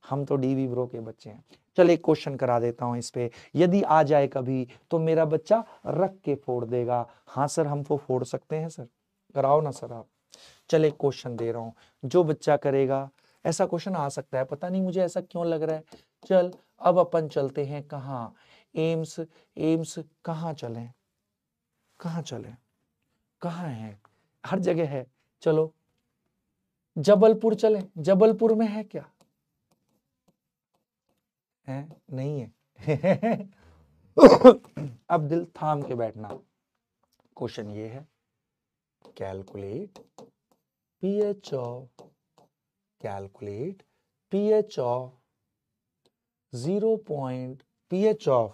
हम तो डीवी ब्रो के बच्चे हैं। चल एक क्वेश्चन करा देता हूं इस पे, यदि आ जाए कभी तो मेरा बच्चा रख के फोड़ देगा। हाँ सर हम वो फोड़ सकते हैं सर, कराओ ना सर आप। चल एक क्वेश्चन दे रहा हूं, जो बच्चा करेगा, ऐसा क्वेश्चन आ सकता है, पता नहीं मुझे ऐसा क्यों लग रहा है। चल अब अपन चलते हैं कहाँ, एम्स, एम्स कहाँ चलें, कहाँ चलें, कहाँ है, हर जगह है। चलो जबलपुर चलें, जबलपुर में है क्या, है नहीं है अब दिल थाम के बैठना, क्वेश्चन ये है, calculate pH of, calculate pH of 0 point pH of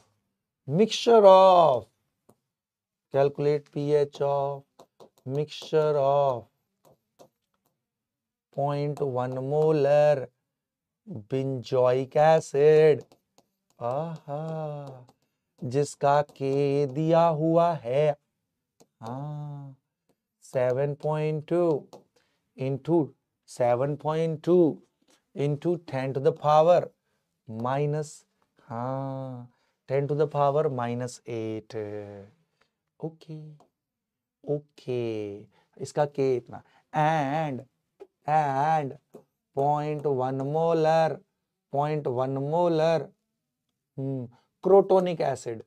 mixture of, calculate pH of mixture of 0.1 molar benzoic acid, आहा, जिसका K दिया हुआ है, हाँ 7.2 into 7.2 into 10 to the power minus, हाँ 10 to the power minus 8। Okay okay, इसका के इतना, and 0.1 molar, 0.1 molar crotonic acid,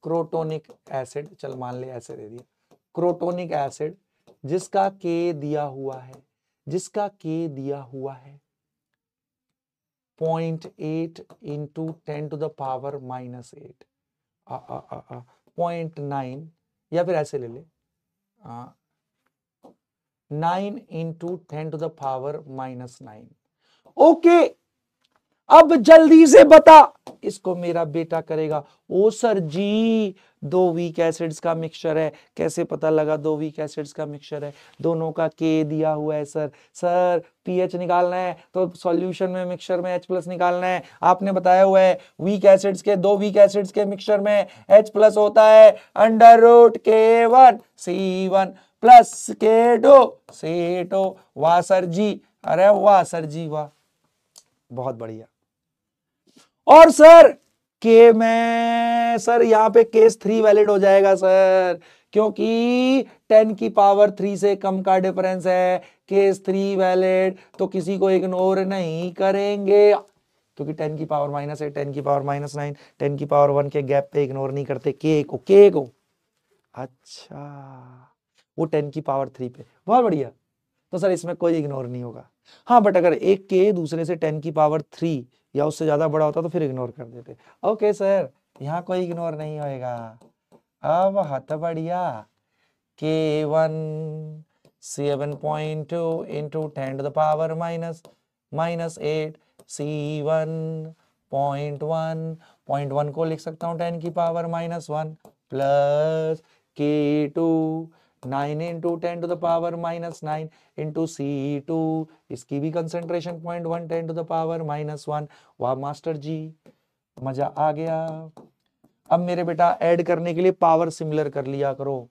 crotonic acid, चल मान ले ऐसे दे दिया, क्रोटोनिक एसिड जिसका के दिया हुआ है, जिसका के दिया हुआ है 0.8 into 10 to the power minus 8, 0.9, या फिर ऐसे ले ले 9 into 10 to the power minus 9। Okay अब जल्दी से बता, इसको मेरा बेटा करेगा। ओ सर जी, दो वीक एसिड्स का मिक्सचर है, कैसे पता लगा दो वीक एसिड्स का मिक्सचर है, दोनों का के दिया हुआ है सर। सर पीएच निकालना है तो सॉल्यूशन में मिक्सचर में H+ निकालना है, आपने बताया हुआ है वीक एसिड्स के, दो वीक एसिड्स के मिक्सचर में H+ होता है √K1 C1 plus K2 C2। वाह सर जी, अरे वाह सर जी वाह, बहुत बढ़िया। और सर के में सर यहाँ पे केस 3 वैलिड हो जाएगा सर, क्योंकि 10 की पावर 3 से कम का डिफरेंस है, केस 3 वैलिड, तो किसी को इग्नोर नहीं करेंगे, क्योंकि 10 की पावर -8, 10 की पावर -9, 10 की पावर 1 के गैप पे इग्नोर नहीं करते के को। अच्छा वो 10 की पावर 3 पे, बहुत बढ़िया, तो सर इसमें कोई इग्नोर नहीं होगा। हाँ बट अगर एक के दूसरे से 10 की पावर 3 या उससे ज्यादा बड़ा होता तो फिर इग्नोर कर देते। ओके सर, यहाँ कोई इग्नोर नहीं होएगा। अब बहुत बढ़िया, K1 7.2 into 10 to the power -8 C1 0.1 को लिख सकता हूँ 10 की power -1 plus K2 9 into 10 to the power -9 into C2, इसकी भी कंसेंट्रेशन 0.1 10 to the power -1। वाह मास्टर जी, मजा आ गया। अब मेरे बेटा ऐड करने के लिए पावर सिमिलर कर लिया करो।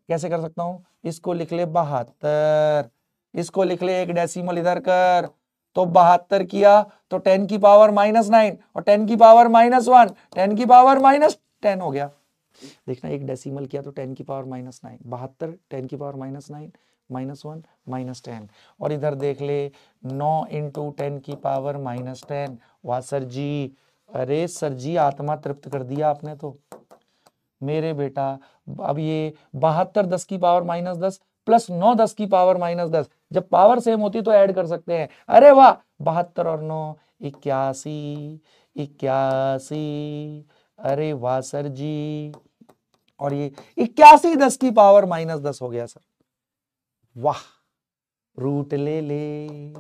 कैसे कर सकता हूं, इसको लिख ले 72, इसको लिख ले एक डेसिमल इधर कर, तो 72 किया तो 10 की पावर -9 और 10 की पावर -1, 10 की पावर -10 हो गया। देखना एक डेसिमल किया तो 10 की पावर -9, 72 10 की पावर -9 -1 -10, और इधर देख ले 9 into 10 की पावर -10। वाह सर जी, अरे सर जी आत्मा तृप्त कर दिया आपने तो मेरे बेटा। अब ये 72 10 की पावर -10 प्लस 9 10 की पावर -10, जब पावर सेम होती तो ऐड कर सकते हैं। अरे वाह, 72 और 9 81, 81, अरे वाह सर जी, और ये 81 10 की पावर -10 हो गया सर। वाह, रूट ले ले,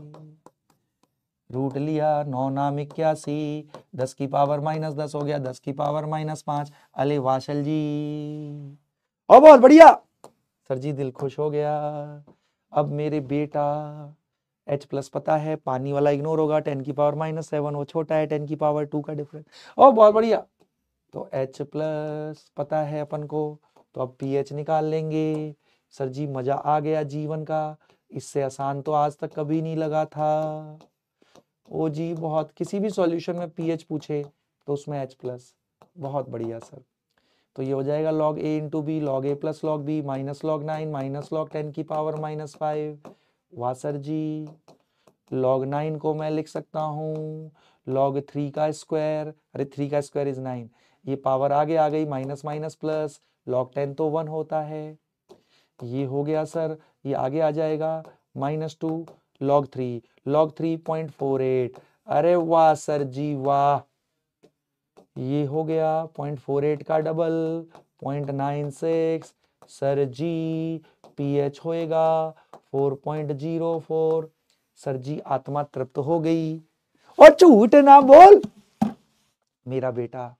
रूट लिया, 9 नाम 81, 10 की पावर -10 हो गया, 10 की पावर -5। अले वाशल जी, और बहुत बढ़िया सर जी, दिल खुश हो गया। अब मेरे बेटा H+ पता है, पानी वाला इग्नोर होगा, 10 की पावर -7 वो छोटा है, 10 की पावर 2 का डिफरेंस। और बहुत बढ़िया, तो H+ पता है अपन को, तो अब pH निकाल लेंगे। सर जी मजा आ गया जीवन का, इससे आसान तो आज तक कभी नहीं लगा था। ओ जी बहुत, किसी भी सॉल्यूशन में पीएच पूछे तो उसमें H प्लस, बहुत बढ़िया सर। तो ये हो जाएगा log a into B, log a plus log b minus log 9 minus log 10 की पावर माइनस 5। वाह सर जी, log 9 को मैं लिख सकता हूँ log 3 का स्क्वायर, अरे 3 का स्क्वायर इज 9, ये पावर आगे आ गई माइनस माइनस प्लस, log 10 तो 1 होता है, ये हो गया सर, ये आगे आ जाएगा -2 log 3, log 3.48, अरे वाह सर जी वाह, ये हो गया 0.48 का डबल 0.96, सर जी पीएच होएगा 4.04, सर जी आत्मा तृप्त हो गई। और झूठ ना बोल मेरा बेटा,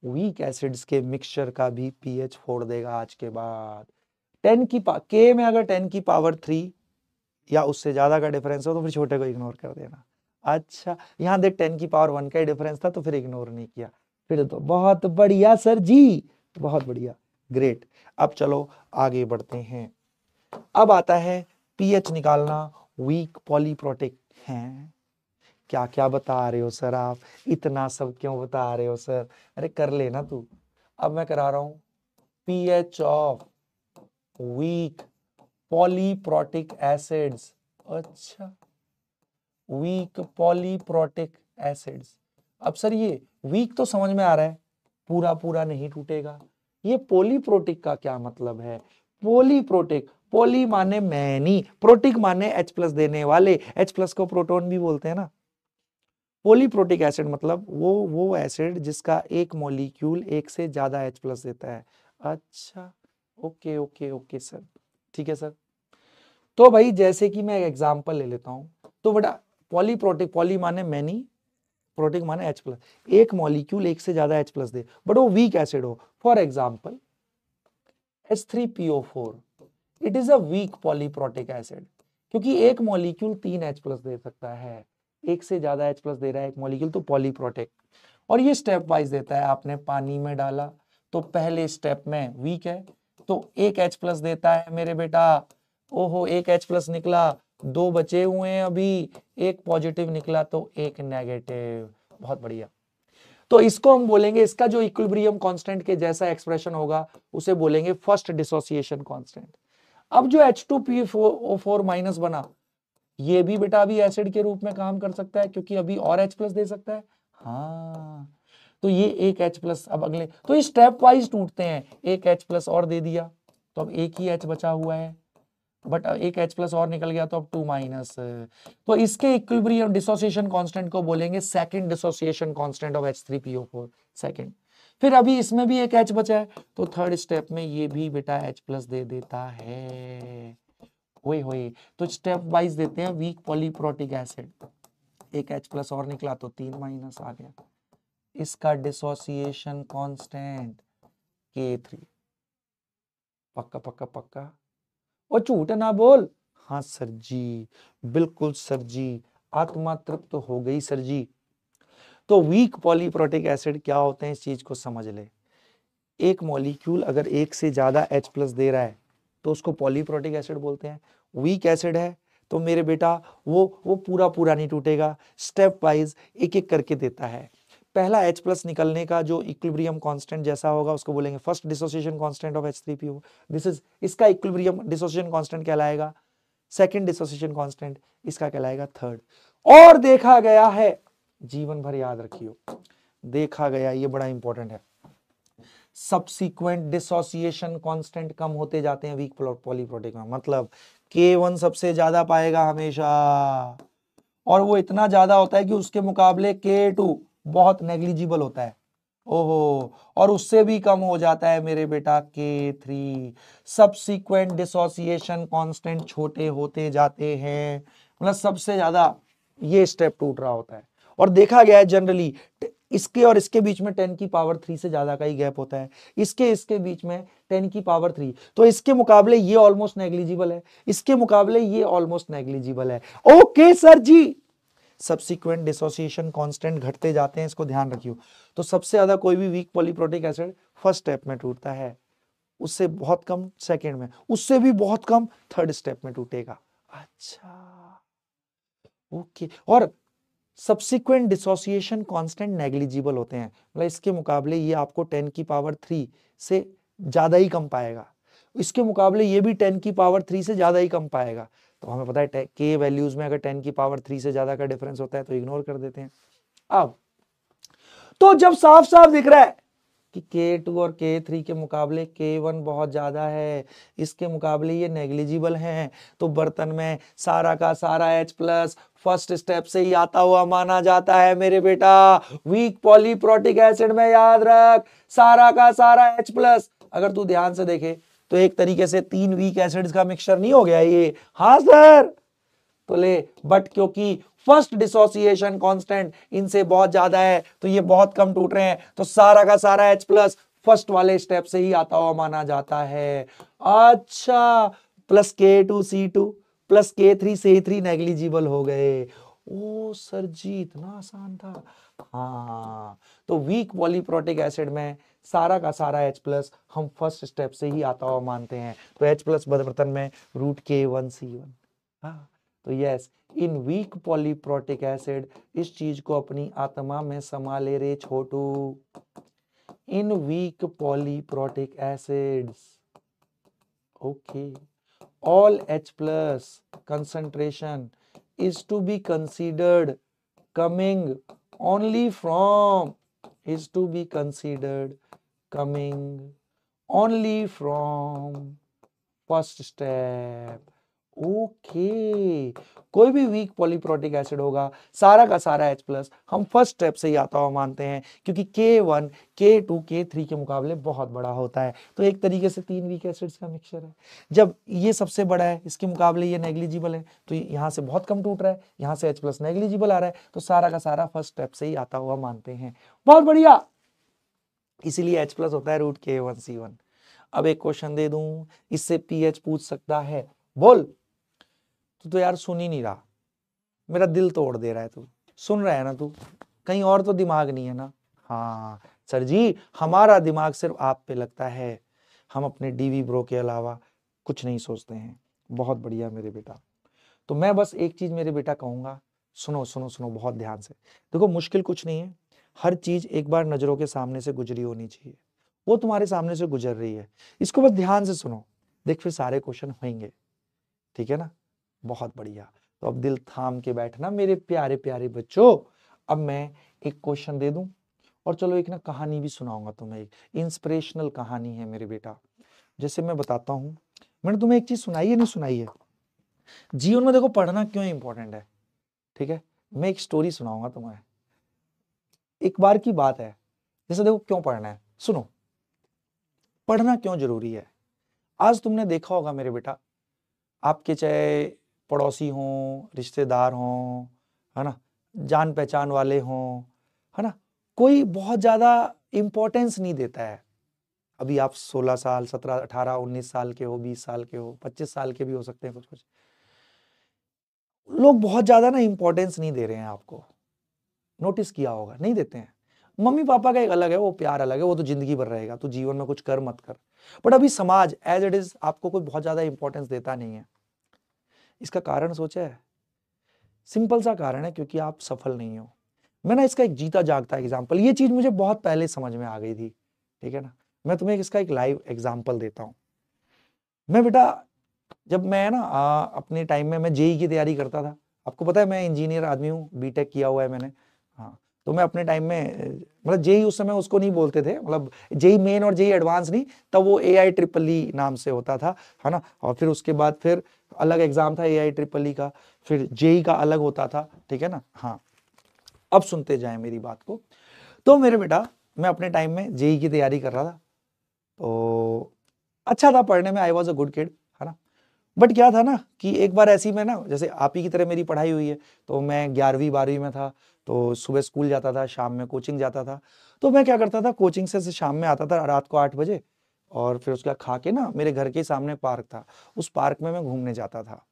वीक एसिड्स के मिक्सचर का भी पीएच फोड़ देगा आज के बाद। 10 की के में अगर 10 की पावर 3 या उससे ज्यादा का डिफरेंस हो तो फिर छोटे को इग्नोर कर देना। अच्छा यहां देख 10 की पावर 1 का ही डिफरेंस था तो फिर इग्नोर नहीं किया, फिर तो बहुत बढ़िया सर जी, बहुत बढ़िया, ग्रेट। अब चलो आगे बढ़ते हैं। अब आता है पीएच निकालना वीक पॉलीप्रोटिक है। क्या क्या बता रहे हो सर आप, इतना सब क्यों बता रहे हो सर, अरे कर लेना तू। अब मैं करा रहा हूं pH of weak polyprotic acids. अच्छा वीक पॉलीप्रोटिक एसिड्स। अब सर ये वीक तो समझ में आ रहा है, पूरा पूरा नहीं टूटेगा, ये पॉलीप्रोटिक का क्या मतलब है? पॉलीप्रोटिक, पॉली माने मैनी, प्रोटिक माने H प्लस देने वाले, H प्लस को प्रोटॉन भी बोलते हैं ना। पॉलीप्रोटिक एसिड मतलब वो एसिड जिसका एक मॉलिक्यूल एक से ज्यादा H प्लस देता है। अच्छा ओके ओके ओके सर, ठीक है सर। तो भाई जैसे कि मैं एक एग्जांपल ले लेता हूं, तो बेटा पॉलीप्रोटिक, पॉली माने मैनी, प्रोटिक माने H प्लस, एक मॉलिक्यूल एक से ज्यादा H प्लस दे बट वो वीक एसिड हो। For example H3PO4, it is a weak polyprotic acid, क्योंकि एक मॉलिक्यूल 3 H प्लस दे सकता है, एक से ज्यादा H प्लस दे रहा है एक मॉलिक्यूल, तो पॉलीप्रोटिक। और ये स्टेप वाइज देता है, आपने पानी में डाला तो पहले स्टेप में वीक है तो एक H प्लस देता है मेरे बेटा, ओहो एक H प्लस निकला, 2 बचे हुए हैं अभी, एक पॉजिटिव निकला तो एक नेगेटिव, बहुत बढ़िया। तो इसको हम बोलेंगे, इसका जो इक्विलिब्रियम कांस्टेंट के जैसा एक्सप्रेशन होगा उसे बोलेंगे फर्स्ट डिसोसिएशन कांस्टेंट। अब जो H2PO4 माइनस बना, ये भी बेटा अभी एसिड के रूप में काम कर सकता है क्योंकि अभी और H प्लस दे सकता है। हाँ तो ये एक H प्लस, अब अगले तो ये स्टेप वाइज टूटते हैं, एक H प्लस और दे दिया तो अब एक ही H बचा हुआ है, बट एक H प्लस और निकल गया तो अब 2 माइनस। तो इसके इक्विलिब्रियम डिसोसिएशन कांस्टेंट को बोलेंगे second dissociation constant of H3PO4, second. फिर अभी इसमें भी एक H बचा है तो थर्ड स्टेप में ये भी बेटा H प्लस दे देता है। ओए होए, तो स्टेप वाइज देते हैं वीक पॉलीप्रोटिक एसिड, एक H प्लस और निकला तो 3 माइनस आ गया, इसका डिसोसिएशन कांस्टेंट K3। पक्का पक्का पक्का, और झूठ ना बोल। हाँ सर जी, बिल्कुल सर जी, आत्मा तृप्त हो गई सर जी। तो वीक पॉलीप्रोटिक एसिड क्या होते हैं इस चीज को समझ ले। एक मॉलिक्यूल अगर एक से ज्यादा H प्लस दे रहा है तो उसको पॉलीप्रोटिक एसिड बोलते हैं। वीक एसिड है तो मेरे बेटा वो पूरा पूरा नहीं टूटेगा, स्टेप वाइज एक एक करके देता है। पहला H प्लस निकलने का जो इक्विलिब्रियम कांस्टेंट जैसा होगा उसको बोलेंगे first dissociation constant of H3PO, this is, इसका इक्विलिब्रियम डिसोसिएशन कांस्टेंट कहलाएगा सेकंड डिसोसिएशन कांस्टेंट, इसका कहलाएगा थर्ड। और देखा गया है, जीवन भर याद रखियो, देखा गया, ये बड़ा इंपॉर्टेंट है, सब्सिक्वेंट डिसोसिएशन कांस्टेंट कम होते जाते हैं वीक पॉलीप्रोटिक में, मतलब K1 सबसे ज्यादा पाएगा हमेशा, और वो इतना ज्यादा होता है कि उसके मुकाबले K2 बहुत नेग्लिजिबल होता है। ओहो, और उससे भी कम हो जाता है मेरे बेटा K3। सब्सिक्वेंट डिसोसिएशन कांस्टेंट छोटे होते जाते हैं, मतलब सबसे ज्यादा ये स्टेप टूट रहा होता है। और देखा गया है जनरली इसके और इसके बीच में 10 की पावर 3 से ज्यादा का ही गैप होता है, इसके बीच में 10 की पावर 3, तो इसके मुकाबले ये ऑलमोस्ट नेग्लिजिबल है, इसके मुकाबले ये ऑलमोस्ट नेग्लिजिबल है। ओके सर जी, सब्सिक्वेंट डिसोसिएशन कांस्टेंट घटते जाते हैं, इसको ध्यान रखियो। तो सबसे ज्यादा कोई भी weak polyprotic acid first step में टूटता है, उससे बहुत कम सेकंड में, उससे भी बहुत कम थर्ड स्टेप में टूटेगा। अच्छा ओके, और सब्सिक्वेंट डिसोसिएशन कांस्टेंट नेग्लिजिबल होते हैं, मतलब इसके मुकाबले ये आपको 10 की पावर 3 से ज्यादा ही कम पाएगा, इसके मुकाबले ये भी 10 की पावर 3 से ज्यादा ही कम पाएगा। तो हमें पता है के वैल्यूज में अगर 10 की पावर 3 से ज्यादा का डिफरेंस होता है तो इग्नोर कर देते हैं। अब तो जब साफ साफ दिख रहा है कि K2 और K3 के मुकाबले K1 बहुत ज्यादा है, इसके मुकाबले ये नेग्लिजिबल हैं, तो बर्तन में सारा का सारा H प्लस फर्स्ट स्टेप से ही आता हुआ माना जाता है मेरे बेटा। वीक पॉलीप्रोटिक एसिड में याद रख सारा का सारा H प्लस। अगर तू ध्यान से देखे तो एक तरीके से 3 वीक एसिड्स का मिक्सचर नहीं हो गया ये? हाँ सर। तो ले, बट क्योंकि फर्स्ट डिसोसिएशन कांस्टेंट इनसे बहुत ज्यादा है तो ये बहुत कम टूट रहे हैं, तो सारा का सारा H प्लस फर्स्ट वाले स्टेप से ही आता हुआ माना जाता है। अच्छा, plus K2C2 plus K3C3 negligible हो गए। ओ सर जी, इतना आसान था। हाँ, तो वीक पॉलीप्रोटिक एसिड में सारा का सारा H प्लस हम फर्स्ट स्टेप से ही आता हुआ मानते हैं, तो H प्लस बर्तन में रूट K1C1। हाँ, तो yes, in weak polyprotic acid, इस चीज को अपनी आत्मा में समा ले रे छोटू। In weak polyprotic acids, okay, all H plus concentration is to be considered coming only from first step। Okay, कोई भी वीक पॉलीप्रोटिक एसिड होगा, सारा का सारा H प्लस हम फर्स्ट स्टेप से ही आता हुआ मानते हैं, क्योंकि K1 K2 K3 के मुकाबले बहुत बड़ा होता है। तो एक तरीके से 3 वीक एसिड्स का मिक्सचर है। जब ये सबसे बड़ा है, इसके मुकाबले ये नेग्लिजिबल है, तो यहाँ से बहुत कम टूट रहा है, यहाँ से H प्लस नेग्लिजिबल आ रहा है, तो सारा का सारा फर्स्ट स्टेप से ही आता हुआ मानते हैं। बहुत बढ़िया, इसीलिए H प्लस होता है रूट K1C1। अब एक क्वेश्चन दे दूं, इससे पीएच पूछ सकता है। बोल। तो यार सुन ही नहीं रहा, मेरा दिल तोड़ दे रहा है। तू सुन रहा है ना? तू कहीं और तो दिमाग नहीं है ना? हाँ सर जी, हमारा दिमाग सिर्फ आप पे लगता है, हम अपने डीवी ब्रो के अलावा कुछ नहीं सोचते हैं। बहुत बढ़िया मेरे बेटा। तो मैं बस एक चीज मेरे बेटा कहूंगा, सुनो सुनो सुनो बहुत ध्यान से। देखो, मुश्किल कुछ नहीं है, हर चीज एक बार नजरों के सामने से गुजरी होनी चाहिए, वो तुम्हारे सामने से गुजर रही है, इसको बस ध्यान से सुनो, देख फिर सारे क्वेश्चन होंगे, ठीक है ना? बहुत बढ़िया। तो अब दिल थाम के बैठना मेरे प्यारे प्यारे बच्चों। अब मैं एक क्वेश्चन दे दूं और चलो एक ना कहानी भी सुनाऊंगा तुम्हें, एक इंस्पिरेशनल कहानी है मेरे बेटा। जैसे मैं बताता हूं, मैंने तुम्हें एक चीज सुनाई है, नहीं सुनाई है? जीवन में देखो पढ़ना क्यों इंपॉर्टेंट है, ठीक है? मैं एक स्टोरी सुनाऊंगा तुम्हें। एक बार की बात है, जैसे देखो क्यों पढ़ना है, सुनो, पढ़ना क्यों जरूरी है। आज तुमने देखा होगा मेरे बेटा, आपके चाहे पड़ोसी हों, रिश्तेदार हों, है ना, जान पहचान वाले हों, है ना, कोई बहुत ज्यादा इंपॉर्टेंस नहीं देता है। अभी आप 16 साल, 17, 18, 19 साल के हो, 20 साल के हो, 25 साल के भी हो सकते हैं, कुछ कुछ लोग बहुत ज्यादा ना इंपॉर्टेंस नहीं दे रहे हैं आपको। नोटिस किया होगा, नहीं देते हैं। मम्मी पापा का एक अलग है, वो प्यार अलग है, वो तो जिंदगी भर रहेगा, तो जीवन में कुछ कर मत कर। बट अभी समाज एज इट इज आपको कोई बहुत ज्यादा इंपॉर्टेंस देता नहीं है। इसका कारण सोचा है? सिंपल सा कारण है, क्योंकि आप सफल नहीं हो। मैं ना इसका एक जीता जागता एग्जाम्पल, ये चीज मुझे बहुत पहले समझ में आ गई थी, ठीक है ना? मैं तुम्हें इसका एक लाइव एग्जाम्पल देता हूँ। मैं बेटा, जब मैं ना अपने टाइम में मैं जेई की तैयारी करता था, आपको पता है मैं इंजीनियर आदमी हूँ, बीटेक किया हुआ है मैंने। हाँ, तो मैं अपने टाइम में, मतलब जेई उस समय उसको नहीं बोलते थे, मतलब जेई मेन और जेई एडवांस नहीं, तब वो AIEEE नाम से होता था, है ना? और फिर उसके बाद फिर अलग एग्जाम था AIEEE का, फिर जेई का अलग होता था, ठीक है ना? हाँ, अब सुनते जाए मेरी बात को। तो मेरे बेटा, मैं अपने टाइम में जेई की तैयारी कर रहा था, तो अच्छा था पढ़ने में, I was a good kid, है ना? बट क्या था ना कि एक बार ऐसी में ना, जैसे आप ही की तरह मेरी पढ़ाई हुई है, तो मैं 11वीं 12वीं में था, तो सुबह स्कूल जाता था, शाम में कोचिंग जाता था। तो मैं क्या करता था, कोचिंग से शाम में आता था रात को 8 बजे, और फिर उसका खा के ना, मेरे घर के सामने पार्क था, उस पार्क में मैं घूमने जाता था।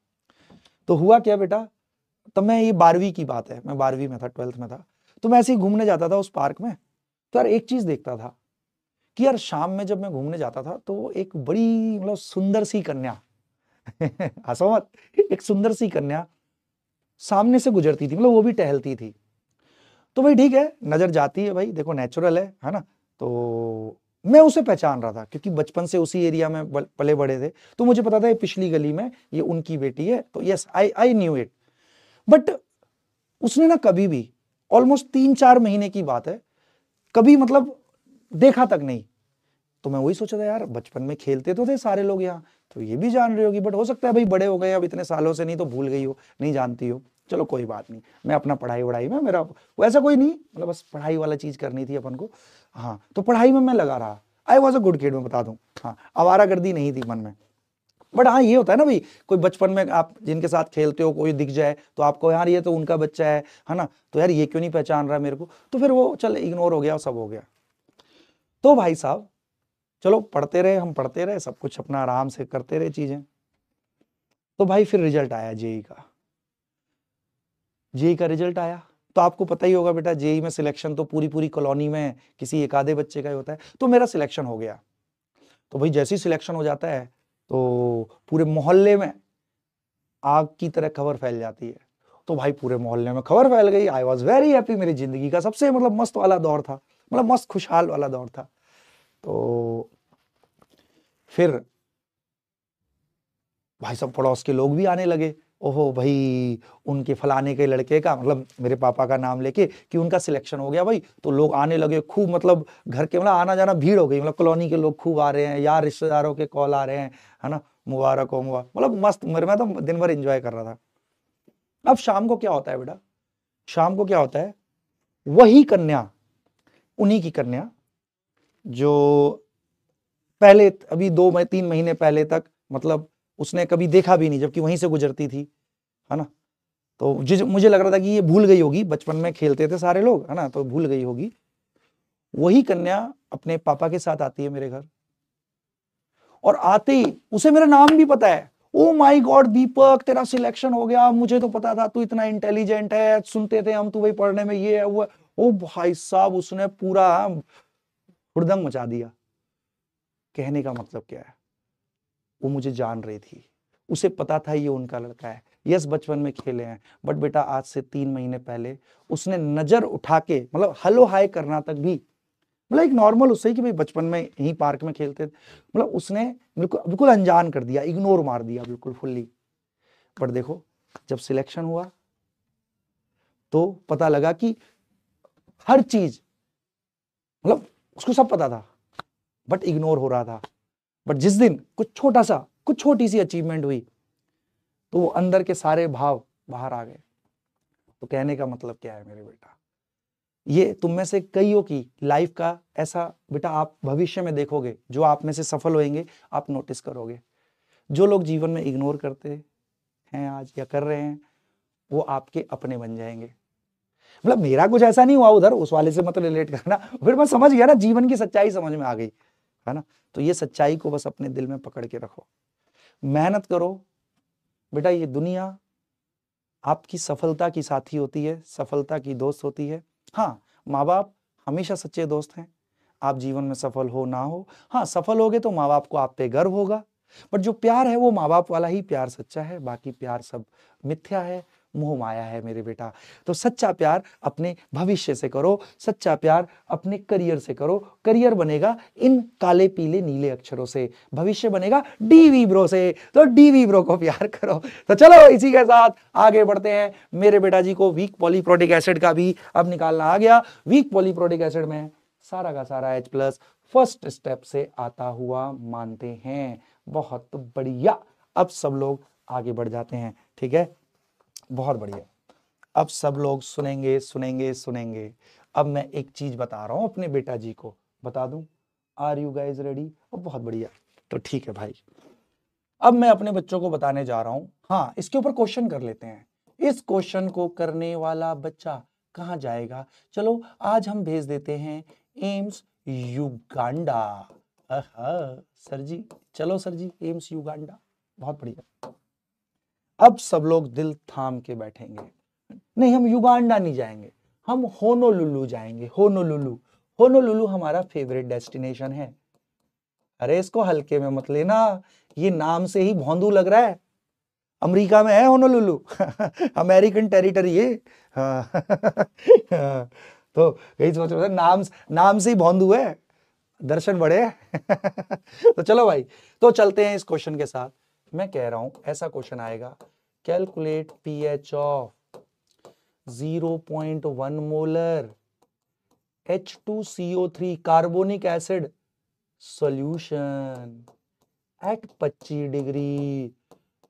तो हुआ क्या बेटा, तब मैं, ये 12वीं की बात है, मैं 12वीं में था, 12th में था, तो मैं ऐसे ही घूमने जाता था उस पार्क में। तो यार एक चीज देखता था कि यार शाम में जब मैं घूमने जाता था, तो एक बड़ी, मतलब सुंदर सी कन्या हंसो मत, एक सुंदर सी कन्या सामने से गुजरती थी, मतलब वो भी टहलती थी, तो भाई ठीक है, नजर जाती है भाई, देखो नेचुरल है ना। तो मैं उसे पहचान रहा था क्योंकि बचपन से उसी एरिया में पले बड़े थे, तो मुझे पता था ये पिछली गली में ये उनकी बेटी है, तो yes I knew it. But उसने ना कभी भी, ऑलमोस्ट 3-4 महीने की बात है, कभी मतलब देखा तक नहीं। तो मैं वही सोचा था यार, बचपन में खेलते तो थे सारे लोग यहाँ, तो ये भी जान रही होगी, बट हो सकता है भाई बड़े हो गए अब इतने सालों से, नहीं तो भूल गई हो, नहीं जानती हो। चलो कोई बात नहीं, मैं अपना पढ़ाई वढ़ाई में, मेरा वैसा कोई नहीं, मतलब बस पढ़ाई वाला चीज करनी थी अपन को। हाँ, तो पढ़ाई में मैं लगा रहा, I was a good kid, मैं बता दूं। हाँ, आवारागर्दी नहीं थी मन में। बट हाँ, ये होता है ना भाई, कोई बचपन में आप जिनके साथ खेलते हो कोई दिख जाए तो आपको यार ये तो उनका बच्चा है ना, तो यार ये क्यों नहीं पहचान रहा मेरे को, तो फिर वो चल इग्नोर हो गया, सब हो गया। तो भाई साहब चलो पढ़ते रहे, हम पढ़ते रहे, सब कुछ अपना आराम से करते रहे चीजें। तो भाई फिर रिजल्ट आया जेई का, जेई का रिजल्ट आया, तो आपको पता ही होगा बेटा, जेई में सिलेक्शन तो पूरी पूरी कॉलोनी में किसी एक आधे बच्चे का ही होता है, तो मेरा सिलेक्शन हो गया। तो भाई जैसे ही सिलेक्शन हो जाता है तो पूरे मोहल्ले में आग की तरह खबर फैल जाती है। तो भाई पूरे मोहल्ले में खबर फैल गई, आई वॉज वेरी हैप्पी, मेरी जिंदगी का सबसे मतलब मस्त वाला दौर था, मतलब मस्त खुशहाल वाला दौर था। तो फिर भाई सब पड़ोस के लोग भी आने लगे, ओहो भाई उनके फलाने के लड़के का, मतलब मेरे पापा का नाम लेके कि उनका सिलेक्शन हो गया भाई, तो लोग आने लगे खूब, मतलब घर के मतलब आना जाना भीड़ हो गई, मतलब कॉलोनी के लोग खूब आ रहे हैं यार, रिश्तेदारों के कॉल आ रहे हैं, है ना, मुबारक हो मुबारक, मतलब मस्त, मेरे मैं तो दिन भर एंजॉय कर रहा था। अब शाम को क्या होता है बेटा, शाम को क्या होता है, वही कन्या, उन्हीं की कन्या जो पहले अभी 2-3 महीने पहले तक मतलब उसने कभी देखा भी नहीं, जबकि वहीं से गुजरती थी, है ना। तो मुझे लग रहा था कि ये भूल गई होगी, बचपन में खेलते थे सारे लोग, है ना, तो भूल गई होगी। वही कन्या अपने पापा के साथ आती है मेरे घर, और आते ही उसे मेरा नाम भी पता है। ओ माय गॉड दीपक, तेरा सिलेक्शन हो गया, मुझे तो पता था तू इतना इंटेलिजेंट है, सुनते थे हम तू भाई पढ़ने में ये है वो है। ओ भाई साहब, उसने पूरा हुड़दंग मचा दिया। कहने का मतलब क्या है, वो मुझे जान रही थी, उसे पता था ये उनका लड़का है, यस बचपन में खेले हैं, बट बेटा आज से 3 महीने पहले उसने नजर उठा के, मतलब हेलो हाय करना तक भी, मतलब एक नॉर्मल उससे कि भाई बचपन में यही पार्क में खेलते थे, मतलब उसने बिल्कुल बिल्कुल अनजान कर दिया, इग्नोर मार दिया बिल्कुल फुल्ली। पर देखो जब सिलेक्शन हुआ तो पता लगा कि हर चीज, मतलब उसको सब पता था बट इग्नोर हो रहा था। बट जिस दिन कुछ छोटा सा, कुछ छोटी सी अचीवमेंट हुई, तो वो अंदर के सारे भाव बाहर आ गए। तो कहने का मतलब क्या है मेरे बेटा, ये तुम में से कईयों की लाइफ का ऐसा बेटा आप भविष्य में देखोगे, जो आप में से सफल होंगे आप नोटिस करोगे, जो लोग जीवन में इग्नोर करते हैं आज या कर रहे हैं, वो आपके अपने बन जाएंगे। मतलब मेरा कुछ ऐसा नहीं हुआ उधर, उस वाले से मत रिलेट करना, फिर मैं समझ गया ना, जीवन की सच्चाई समझ में आ गई, है ना। तो ये सच्चाई को बस अपने दिल में पकड़ के रखो, मेहनत करो बेटा, ये दुनिया आपकी सफलता की साथी होती है, सफलता की दोस्त होती है। हाँ, माँ बाप हमेशा सच्चे दोस्त हैं, आप जीवन में सफल हो ना हो, हाँ सफल होगे तो माँ बाप को आप पे गर्व होगा, बट जो प्यार है वो माँ बाप वाला ही प्यार सच्चा है, बाकी प्यार सब मिथ्या है, मोह माया है मेरे बेटा। तो सच्चा प्यार अपने भविष्य से करो, सच्चा प्यार अपने करियर से करो, करियर बनेगा इन काले पीले नीले अक्षरों से, भविष्य बनेगा डीवी ब्रो से, तो डीवी ब्रो को प्यार करो। तो चलो इसी के साथ आगे बढ़ते हैं। मेरे बेटा जी को वीक पॉलीप्रोटिक एसिड का भी अब निकालना आ गया। वीक पॉलीप्रोटिक एसिड में सारा का सारा H+ फर्स्ट स्टेप से आता हुआ मानते हैं, बहुत बढ़िया। अब सब लोग आगे बढ़ जाते हैं, ठीक है, बहुत बढ़िया। अब सब लोग सुनेंगे सुनेंगे सुनेंगे। अब मैं एक चीज बता रहा हूं अपने बेटा जी को, बता दूं, आर यू गाइज रेडी? बहुत बढ़िया, तो ठीक है भाई, अब मैं अपने बच्चों को बताने जा रहा हूं। हाँ, इसके ऊपर क्वेश्चन कर लेते हैं, इस क्वेश्चन को करने वाला बच्चा कहां जाएगा? चलो आज हम भेज देते हैं एम्स युगांडा। सर जी, चलो सर जी, एम्स युगांडा, बहुत बढ़िया। अब सब लोग दिल थाम के बैठेंगे, नहीं हम युगांडा नहीं जाएंगे, हम होनोलुलु जाएंगे, होनोलुलु। होनोलुलु हमारा फेवरेट डेस्टिनेशन है। अरे इसको हल्के में मत लेना, ये नाम से ही भौंदू लग रहा है। अमेरिका में है होनोलुलु अमेरिकन टेरिटरी है। हाँ तो यही सोच रहे थे, नाम से ही भौंदू है, दर्शन बड़े तो चलो भाई, तो चलते हैं इस क्वेश्चन के साथ। मैं कह रहा हूं ऐसा क्वेश्चन आएगा, calculate pH of 0.1 molar H2CO3 carbonic acid solution at 25 degree.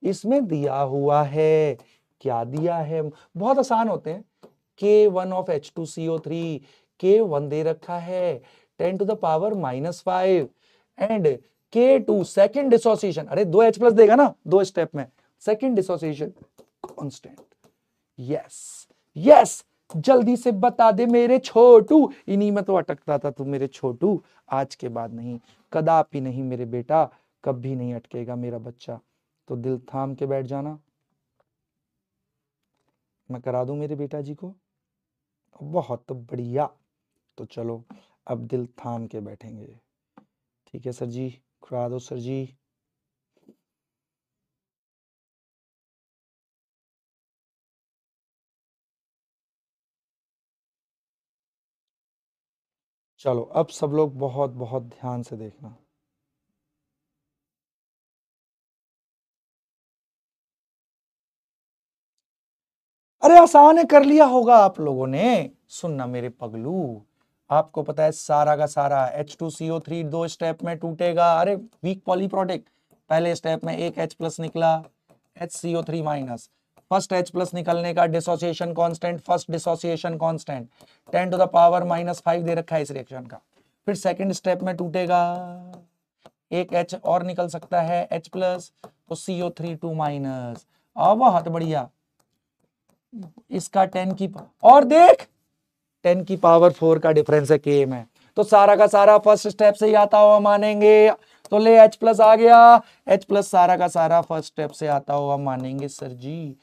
इसमें दिया हुआ है, क्या दिया है, बहुत आसान होते हैं। K1 ऑफ H2CO3, K1 दे रखा है 10 to the power -5 and K2 second dissociation, अरे 2 H प्लस देगा ना 2 स्टेप में, second dissociation constant. Yes yes, जल्दी से बता दे मेरे छोटू, इन्हीं में तो अटकता था तू मेरे छोटू, आज के बाद नहीं, कदापि नहीं मेरे बेटा, कभी नहीं अटकेगा मेरा बच्चा। तो दिल थाम के बैठ जाना, मैं करा दूं मेरे बेटा जी को, बहुत बढ़िया। तो चलो अब दिल थाम के बैठेंगे, ठीक है सर जी, करा दो सर जी। चलो अब सब लोग बहुत बहुत ध्यान से देखना। अरे आसान है, कर लिया होगा आप लोगों ने। सुनना मेरे पगलू, आपको पता है सारा का सारा H2CO3 दो स्टेप में टूटेगा। अरे वीक पॉलीप्रोटिक, पहले स्टेप में एक H प्लस निकला, HCO3 minus, first H plus निकलने का dissociation constant, first dissociation constant 10 to the power -5 दे रखा है इस रिएक्शन का। फिर सेकंड स्टेप में टूटेगा, एक H और निकल सकता है H प्लस, तो CO3 2 माइनस। बहुत बढ़िया, इसका 10 की और देख 10 की पावर 4 का डिफरेंस है के में, तो सारा का सारा फर्स्ट स्टेप से ही आता हुआ मानेंगे। तो ले H प्लस आ गया, H प्लस सारा का सारा फर्स्ट स्टेप से आता हुआ मानेंगे सर जी।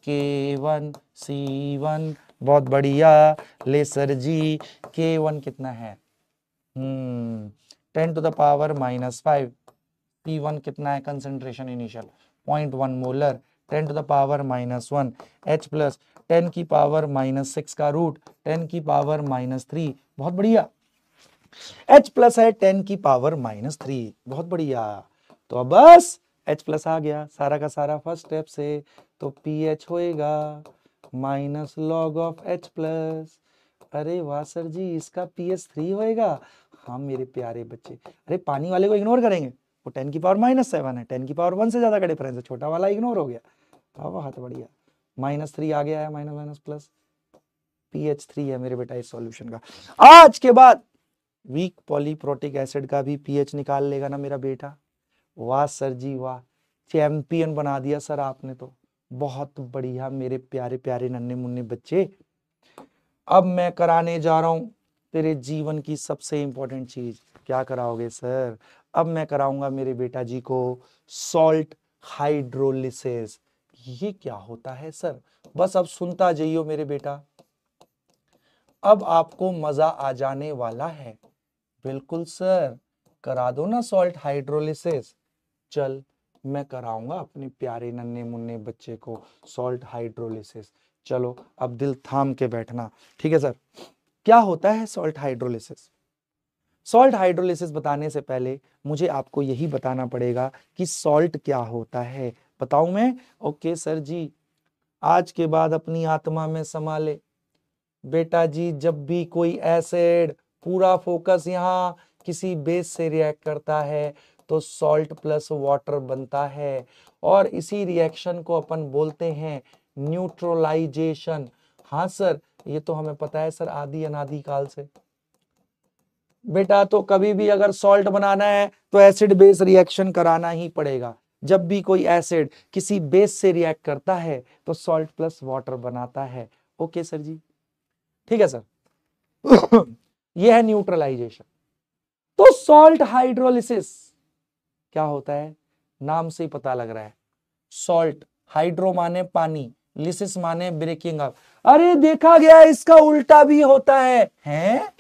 K1 C1, बहुत बढ़िया। ले सर जी, K1 कितना है, 10 टू द पावर -5, P1 कितना है, concentration initial 0.1 molar, 10 to the power -1, H plus 10 की पावर -6 का रूट 10 की पावर -3, बहुत बढ़िया। H प्लस है 10 की पावर -3, बहुत बढ़िया। तो अब बस H प्लस आ गया सारा का सारा फर्स्ट स्टेप से, तो PH होएगा minus log of H plus. अरे वाह सर जी, इसका PH3 होएगा। हाँ मेरे प्यारे बच्चे, अरे पानी वाले को इग्नोर करेंगे, वो 10 की पावर -7 है, 10 की पावर 1 से ज्यादा का डिफरेंस है, छोटा वाला इग्नोर हो गया। बहुत बढ़िया, -3 आ गया है, माइनस माइनस प्लस, PH3 है मेरे बेटा इस सॉल्यूशन का। आज के बाद वीक पॉलीप्रोटिक एसिड का भी पीएच निकाल लेगा ना मेरा बेटा। वाह सर जी वाह, चैंपियन बना दिया सर आपने तो, बहुत बढ़िया मेरे प्यारे प्यारे नन्हे मुन्ने बच्चे। अब मैं कराने जा रहा हूं तेरे जीवन की सबसे इंपॉर्टेंट चीज, क्या कराओगे सर? अब मैं कराऊंगा मेरे बेटा जी को सॉल्ट हाइड्रोलिसिस। ये क्या होता है सर? बस अब सुनता जाइयो मेरे बेटा, अब आपको मजा आ जाने वाला है। बिल्कुल सर, करा दो ना सॉल्ट हाइड्रोलिसिस। चल मैं कराऊंगा अपने प्यारे नन्हे मुन्ने बच्चे को सॉल्ट हाइड्रोलिसिस। चलो अब दिल थाम के बैठना, ठीक है सर। क्या होता है सॉल्ट हाइड्रोलिसिस? सॉल्ट हाइड्रोलिसिस बताने से पहले मुझे आपको यही बताना पड़ेगा कि सॉल्ट क्या होता है। बताऊं मैं? ओके सर जी, आज के बाद अपनी आत्मा में समा ले बेटा जी। जब भी कोई एसिड, पूरा फोकस यहाँ, किसी बेस से रिएक्ट करता है तो सॉल्ट प्लस वाटर बनता है, और इसी रिएक्शन को अपन बोलते हैं न्यूट्रलाइजेशन। हाँ सर, ये तो हमें पता है सर, आदि अनादि काल से बेटा। तो कभी भी अगर सॉल्ट बनाना है तो एसिड बेस रिएक्शन कराना ही पड़ेगा। जब भी कोई एसिड किसी बेस से रिएक्ट करता है तो सॉल्ट प्लस वाटर बनाता है। ओके सर जी, ठीक है सर। यह है न्यूट्रलाइजेशन। तो सॉल्ट हाइड्रोलिसिस क्या होता है? नाम से ही पता लग रहा है, सॉल्ट, हाइड्रो माने पानी, लिसिस माने ब्रेकिंग अप। अरे देखा गया है इसका उल्टा भी होता है, हैं?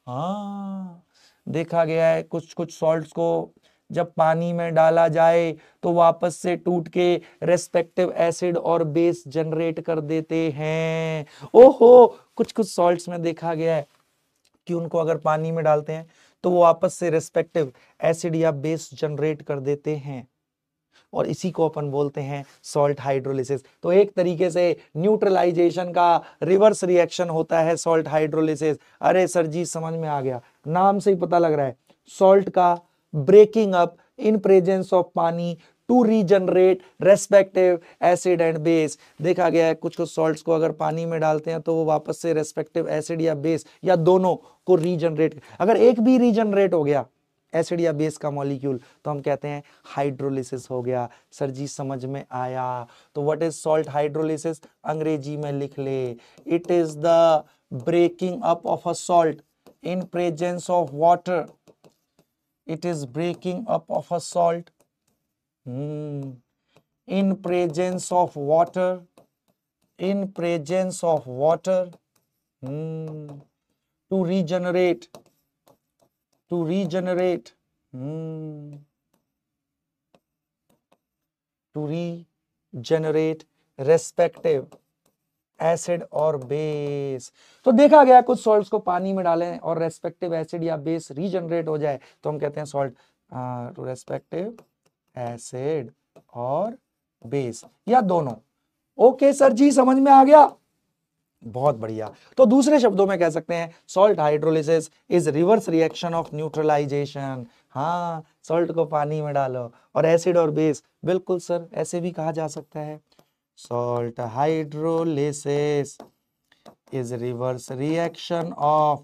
हाँ देखा गया है, कुछ कुछ सॉल्ट्स को जब पानी में डाला जाए तो वापस से टूट के रेस्पेक्टिव एसिड और बेस जनरेट कर देते हैं। ओहो, कुछ कुछ सॉल्ट्स में देखा गया है कि उनको अगर पानी में डालते हैं तो वो वापस से रेस्पेक्टिव एसिड या बेस जनरेट कर देते हैं, और इसी को अपन बोलते हैं सॉल्ट हाइड्रोलिसिस। तो एक तरीके से न्यूट्रलाइजेशन का रिवर्स रिएक्शन होता है सॉल्ट हाइड्रोलिसिस। अरे सर जी समझ में आ गया, नाम से ही पता लग रहा है, सॉल्ट का breaking up in presence of पानी to regenerate respective acid and base. देखा गया है कुछ कुछ सॉल्ट्स को अगर पानी में डालते हैं तो वो वापस से रेस्पेक्टिव एसिड या बेस या दोनों को रीजनरेट, अगर एक भी रीजनरेट हो गया एसिड या बेस का मॉलिक्यूल तो हम कहते हैं हाइड्रोलिसिस हो गया। सर जी समझ में आया। तो व्हाट इज सॉल्ट हाइड्रोलिसिस, अंग्रेजी में लिख ले, it is the breaking up of a salt in presence of water. It is breaking up of a salt in presence of water, in presence of water, to regenerate respective acid और base. तो देखा गया कुछ salts को पानी में डालें और रेस्पेक्टिव एसिड या बेस रीजनरेट हो जाए तो हम कहते हैं सॉल्ट रेस्पेक्टिव एसिड और बेस या दोनों। ओके सर जी समझ में आ गया, बहुत बढ़िया। तो दूसरे शब्दों में कह सकते हैं salt hydrolysis is reverse reaction of neutralisation. हाँ, सॉल्ट को पानी में डालो और एसिड और बेस, बिल्कुल सर ऐसे भी कहा जा सकता है। Salt hydrolysis is reverse reaction of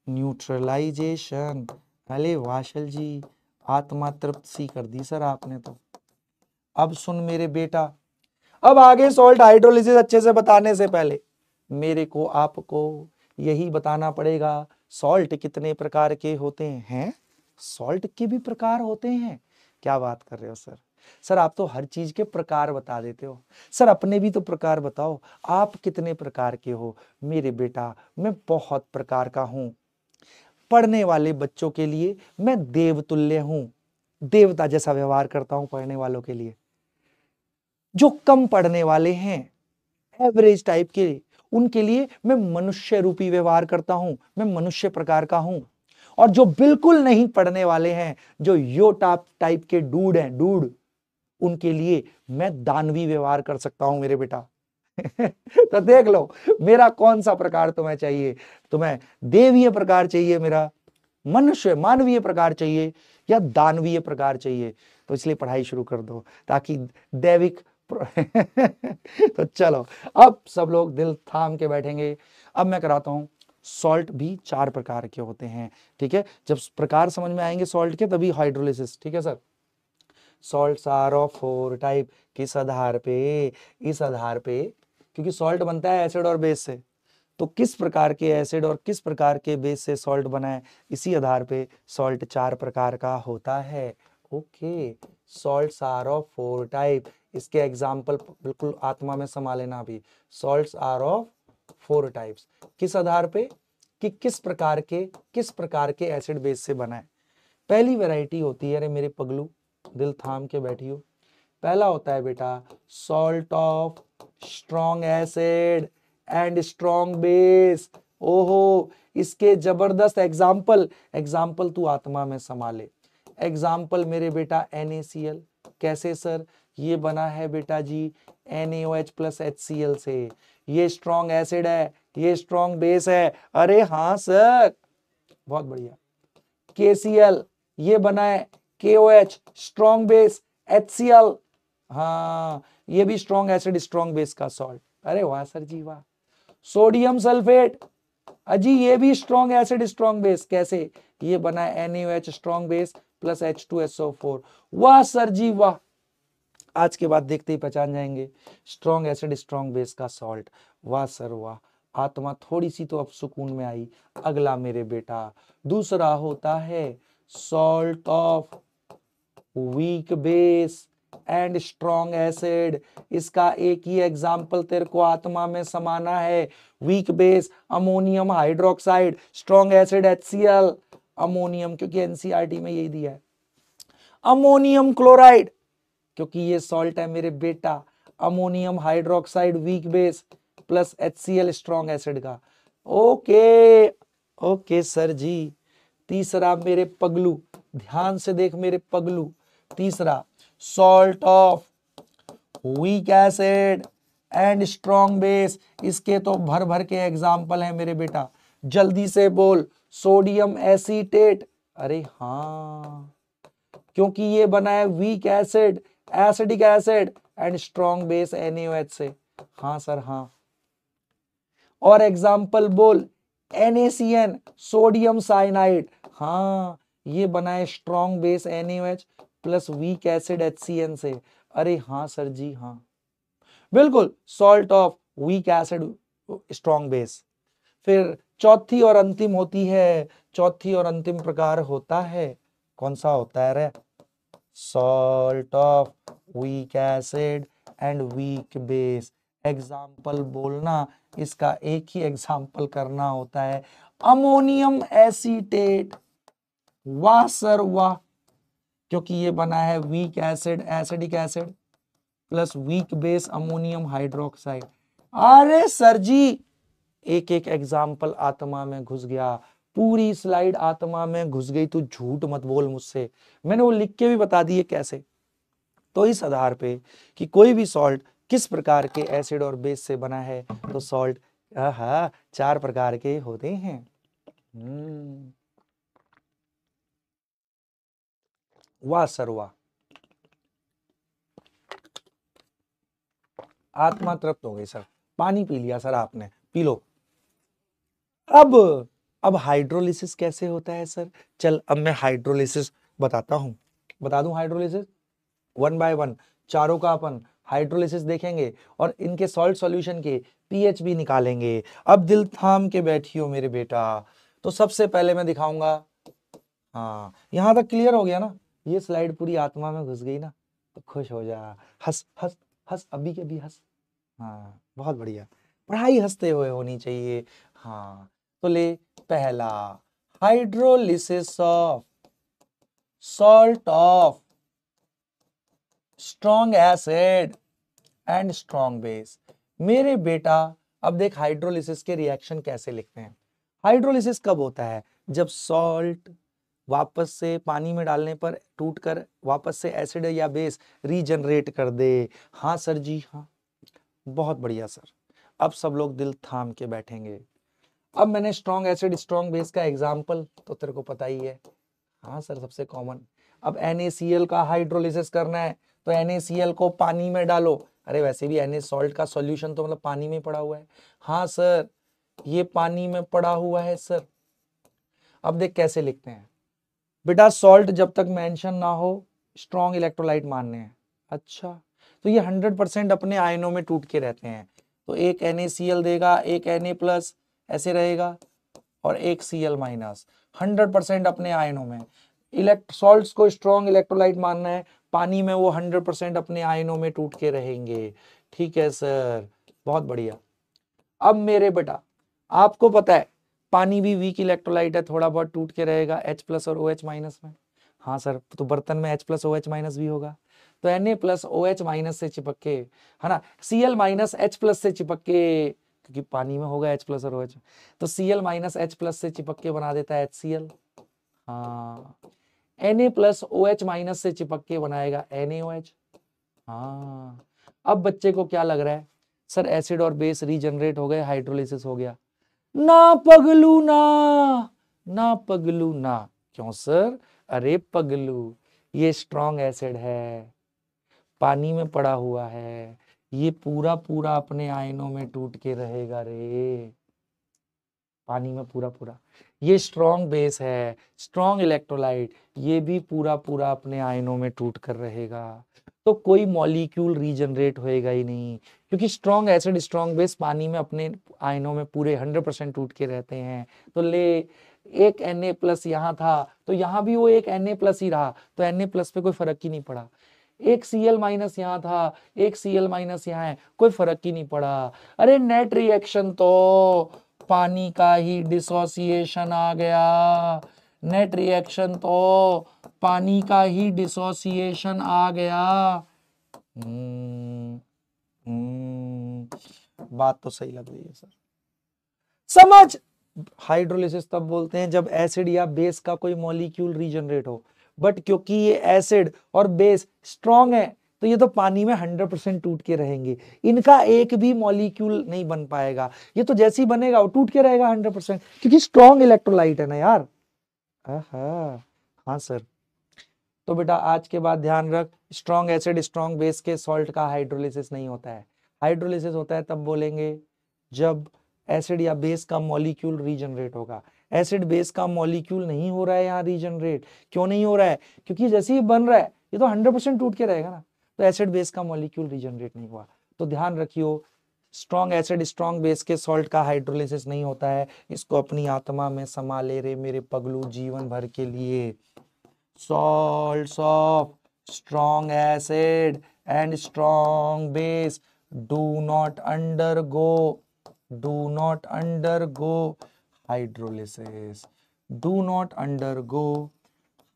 neutralisation. अरे वाशल जी, आत्मा तृप्त सी कर दी सर आपने तो। अब सुन मेरे बेटा, अब आगे सॉल्ट हाइड्रोलिसिस अच्छे से बताने से पहले मेरे को आपको यही बताना पड़ेगा सॉल्ट कितने प्रकार के होते हैं। सॉल्ट के भी प्रकार होते हैं? क्या बात कर रहे हो सर? सर आप तो हर चीज के प्रकार बता देते हो, सर अपने भी तो प्रकार बताओ, आप कितने प्रकार के हो? मेरे बेटा मैं बहुत प्रकार का हूं। पढ़ने वाले बच्चों के लिए मैं देवतुल्य हूं, देवता जैसा व्यवहार करता हूं पढ़ने वालों के लिए। जो कम पढ़ने वाले हैं, एवरेज टाइप के, उनके लिए मैं मनुष्य रूपी व्यवहार करता हूं, मैं मनुष्य प्रकार का हूं। और जो बिल्कुल नहीं पढ़ने वाले हैं, जो यो टाइप के डूड हैं, डूड, उनके लिए मैं दानवी व्यवहार कर सकता हूं मेरे बेटा। तो देख लो मेरा कौन सा प्रकार तुम्हें चाहिए, तुम्हें देवीय प्रकार चाहिए, मेरा मनुष्य मानवीय प्रकार चाहिए, या दानवीय प्रकार चाहिए? तो इसलिए पढ़ाई शुरू कर दो ताकि दैविक तो चलो अब सब लोग दिल थाम के बैठेंगे। अब मैं कराता हूं, सॉल्ट भी 4 प्रकार के होते हैं, ठीक है? जब प्रकार समझ में आएंगे सॉल्ट के तभी हाइड्रोलिसिस, ठीक है sir? Salts are of 4 type. किस आधार पे? इस आधार पे क्योंकि सॉल्ट बनता है एसिड और बेस से, तो किस प्रकार के एसिड और किस प्रकार के बेस से सॉल्ट बना है, इसी आधार पे सॉल्ट 4 प्रकार का होता है। Okay, salts are of 4 type. इसके एग्जाम्पल बिल्कुल आत्मा में समा लेना भी। Salts are of 4 types. किस आधार पे? कि किस प्रकार के एसिड बेस से बना है। पहली वैरायटी होती है, अरे मेरे पगलू दिल थाम के बैठियो, पहला होता है बेटा salt of strong acid and strong base. ओहो, इसके जबरदस्त एग्जाम्पल तू आत्मा में संभाले। एग्जाम्पल मेरे बेटा NaCl। कैसे सर? ये बना है बेटा जी NaOH प्लस HCl से। ये स्ट्रॉन्ग एसिड है, ये स्ट्रॉन्ग बेस है। अरे हाँ सर, बहुत बढ़िया। KCl, ये बना है KOH स्ट्रॉन्ग बेस, HCl, हाँ ये भी स्ट्रॉन्ग एसिड स्ट्रॉन्ग बेस का सॉल्ट। अरे वाह सर जी वाह। सोडियम सल्फेट, अजी ये भी स्ट्रॉन्ग एसिड स्ट्रॉन्ग बेस। कैसे? ये बना है NaOH strong base plus H2SO4। वाह सर जी वाह, आज के बाद देखते ही पहचान जाएंगे स्ट्रॉन्ग एसिड स्ट्रॉन्ग बेस का सॉल्ट। वाह सर वाह, आत्मा थोड़ी सी तो अब सुकून में आई। अगला मेरे बेटा दूसरा होता है salt of weak base and strong acid. इसका एक ही एग्जाम्पल तेरे को आत्मा में समाना है। Weak base ammonium hydroxide, strong acid HCl। Ammonium, क्योंकि एनसीईआरटी में यही दिया है। अमोनियम क्लोराइड, क्योंकि ये सॉल्ट है मेरे बेटा। Ammonium hydroxide weak base plus HCl strong acid का। ओके ओके सर जी। तीसरा मेरे पगलू, ध्यान से देख मेरे पगलू, तीसरा salt of weak acid and strong base. इसके तो भर भर के एग्जाम्पल है मेरे बेटा, जल्दी से बोल। सोडियम एसीटेट, अरे हाँ, क्योंकि ये बना है weak acid, acidic acid and strong base NaOH से। हाँ सर हाँ। और एग्जाम्पल बोल, NaCN सोडियम साइनाइड, हाँ ये बना है strong base NaOH plus weak acid HCN से। अरे हाँ सर जी हाँ, बिल्कुल, salt of weak acid strong base. फिर चौथी और अंतिम होती है, चौथी और अंतिम प्रकार होता है, कौन सा होता है रे? Salt of weak acid and weak base. Example बोलना, इसका एक ही एग्जाम्पल करना होता है, अमोनियम एसीटेट। वाह सर वाह, क्योंकि ये बना है weak acid acidic acid plus weak base ammonium hydroxide. अरे सर जी, एक एक एग्जाम्पल आत्मा में घुस गया, पूरी स्लाइड आत्मा में घुस गई। तू झूठ मत बोल मुझसे, मैंने वो लिख के भी बता दिए कैसे। तो इस आधार पे कि कोई भी सॉल्ट किस प्रकार के एसिड और बेस से बना है, तो सॉल्ट 4 प्रकार के होते हैं। वाह सर वाह, आत्मा तृप्त हो गई सर। पानी पी लिया सर आपने, पी लो। अब हाइड्रोलिसिस कैसे होता है सर? चल अब मैं हाइड्रोलिसिस बताता हूं, बता दूं हाइड्रोलिसिस 1 बाय 1, चारों का अपन हाइड्रोलिसिस देखेंगे और इनके सॉल्ट सॉल्यूशन के पीएच भी निकालेंगे। अब दिल थाम के बैठियो मेरे बेटा। तो सबसे पहले मैं दिखाऊंगा, हाँ यहां तक क्लियर हो गया ना? ये स्लाइड पूरी आत्मा में घुस गई ना, तो खुश हो जा, हंस हंस हंस, अभी के भी हंस। हाँ बहुत बढ़िया, पढ़ाई हंसते हुए होनी चाहिए। हाँ तो ले, पहला hydrolysis of salt of strong acid and strong base. मेरे बेटा अब देख हाइड्रोलिसिस के रिएक्शन कैसे लिखते हैं। हाइड्रोलिसिस कब होता है? जब सॉल्ट वापस से पानी में डालने पर टूटकर वापस से एसिड या बेस रीजनरेट कर दे। हाँ सर जी हाँ, बहुत बढ़िया सर। अब सब लोग दिल थाम के बैठेंगे। अब मैंने स्ट्रॉन्ग एसिड स्ट्रॉन्ग बेस का एग्जाम्पल तो तेरे को पता ही है। हाँ सर, सबसे कॉमन। अब NaCl का हाइड्रोलिसिस करना है तो NaCl को पानी में डालो। अरे वैसे भी Na सॉल्ट का सॉल्यूशन तो मतलब पानी में पड़ा हुआ है। हाँ सर, ये पानी में पड़ा हुआ है सर। अब देख कैसे लिखते हैं बेटा, सॉल्ट जब तक मेंशन ना हो स्ट्रॉन्ग इलेक्ट्रोलाइट मानने हैं। अच्छा, तो ये 100% अपने आयनों में टूट के रहते हैं। तो एक NaCl देगा, एक Na प्लस ऐसे रहेगा और एक Cl माइनस, 100% अपने आयनों में। सॉल्ट्स को स्ट्रॉन्ग इलेक्ट्रोलाइट मानना है, पानी में वो 100% अपने आयनों में टूट के रहेंगे। ठीक है सर, बहुत बढ़िया। अब मेरे बेटा आपको पता है पानी भी वीक इलेक्ट्रोलाइट है, थोड़ा बहुत टूट के रहेगा H प्लस और OH माइनस में। हाँ सर, तो बर्तन में H प्लस OH माइनस भी होगा, तो Na प्लस OH माइनस से चिपक के, है ना, Cl माइनस H प्लस से चिपक के, क्योंकि पानी में होगा H प्लस और OH, तो Cl माइनस H प्लस से चिपक के बना देता है HCl। हाँ, Na प्लस OH माइनस से चिपक के बनाएगा NaOH। हाँ, अब बच्चे को क्या लग रहा है? सर एसिड और बेस रीजनरेट हो गए, हाइड्रोलिसिस हो गया। ना पगलू ना, ना पगलू ना। क्यों सर? अरे पगलू, ये स्ट्रॉन्ग एसिड है, पानी में पड़ा हुआ है, ये पूरा पूरा अपने आयनों में टूट के रहेगा रे, पानी में पूरा पूरा। ये स्ट्रॉन्ग बेस है, स्ट्रॉन्ग इलेक्ट्रोलाइट, ये भी पूरा पूरा अपने आयनों में टूट कर रहेगा। तो कोई मॉलिक्यूल रीजनरेट होएगा ही नहीं, क्योंकि स्ट्रॉन्ग एसिड स्ट्रॉन्ग बेस पानी में अपने आयनों में पूरे 100% टूट के रहते हैं। तो ले, एक Na प्लस यहाँ था तो यहाँ भी वो एक Na प्लस ही रहा, तो Na प्लस पे कोई फर्क ही नहीं पड़ा। एक Cl माइनस यहाँ था, एक Cl माइनस यहाँ है, कोई फर्क ही नहीं पड़ा। अरे नेट रिएक्शन तो पानी का ही डिसोसिएशन आ गया, नेट रिएक्शन तो पानी का ही डिसोसिएशन आ गया। बात तो सही लग रही है सर, समझ। हाइड्रोलिसिस तब बोलते हैं जब एसिड या बेस का कोई मॉलिक्यूल रीजनरेट हो, बट क्योंकि ये एसिड और बेस स्ट्रॉन्ग है तो ये तो पानी में 100% टूट के रहेंगे, इनका एक भी मॉलिक्यूल नहीं बन पाएगा, ये तो जैसे ही बनेगा वो टूट के रहेगा 100%, क्योंकि स्ट्रॉन्ग इलेक्ट्रोलाइट है ना यार। हाँ सर। तो बेटा आज के बाद ध्यान रख, स्ट्रॉन्ग एसिड स्ट्रॉन्ग बेस के सॉल्ट का हाइड्रोलिसिस नहीं होता है। हाइड्रोलिसिस होता है तब बोलेंगे जब एसिड या बेस का मॉलिक्यूल रीजनरेट होगा। एसिड बेस का मॉलिक्यूल नहीं हो रहा है यहाँ रीजनरेट, क्यों नहीं हो रहा है? क्योंकि जैसे ही बन रहा है ये तो 100% टूट के रहेगा ना, तो एसिड बेस का मॉलिक्यूल रीजनरेट नहीं हुआ। तो ध्यान रखियो, स्ट्रॉन्ग एसिड स्ट्रॉन्ग बेस के सॉल्ट का हाइड्रोलिसिस नहीं होता है, इसको अपनी आत्मा में समा ले रे मेरे पगलू जीवन भर के लिए। Salts of strong acid and strong base do not undergo hydrolysis, do not undergo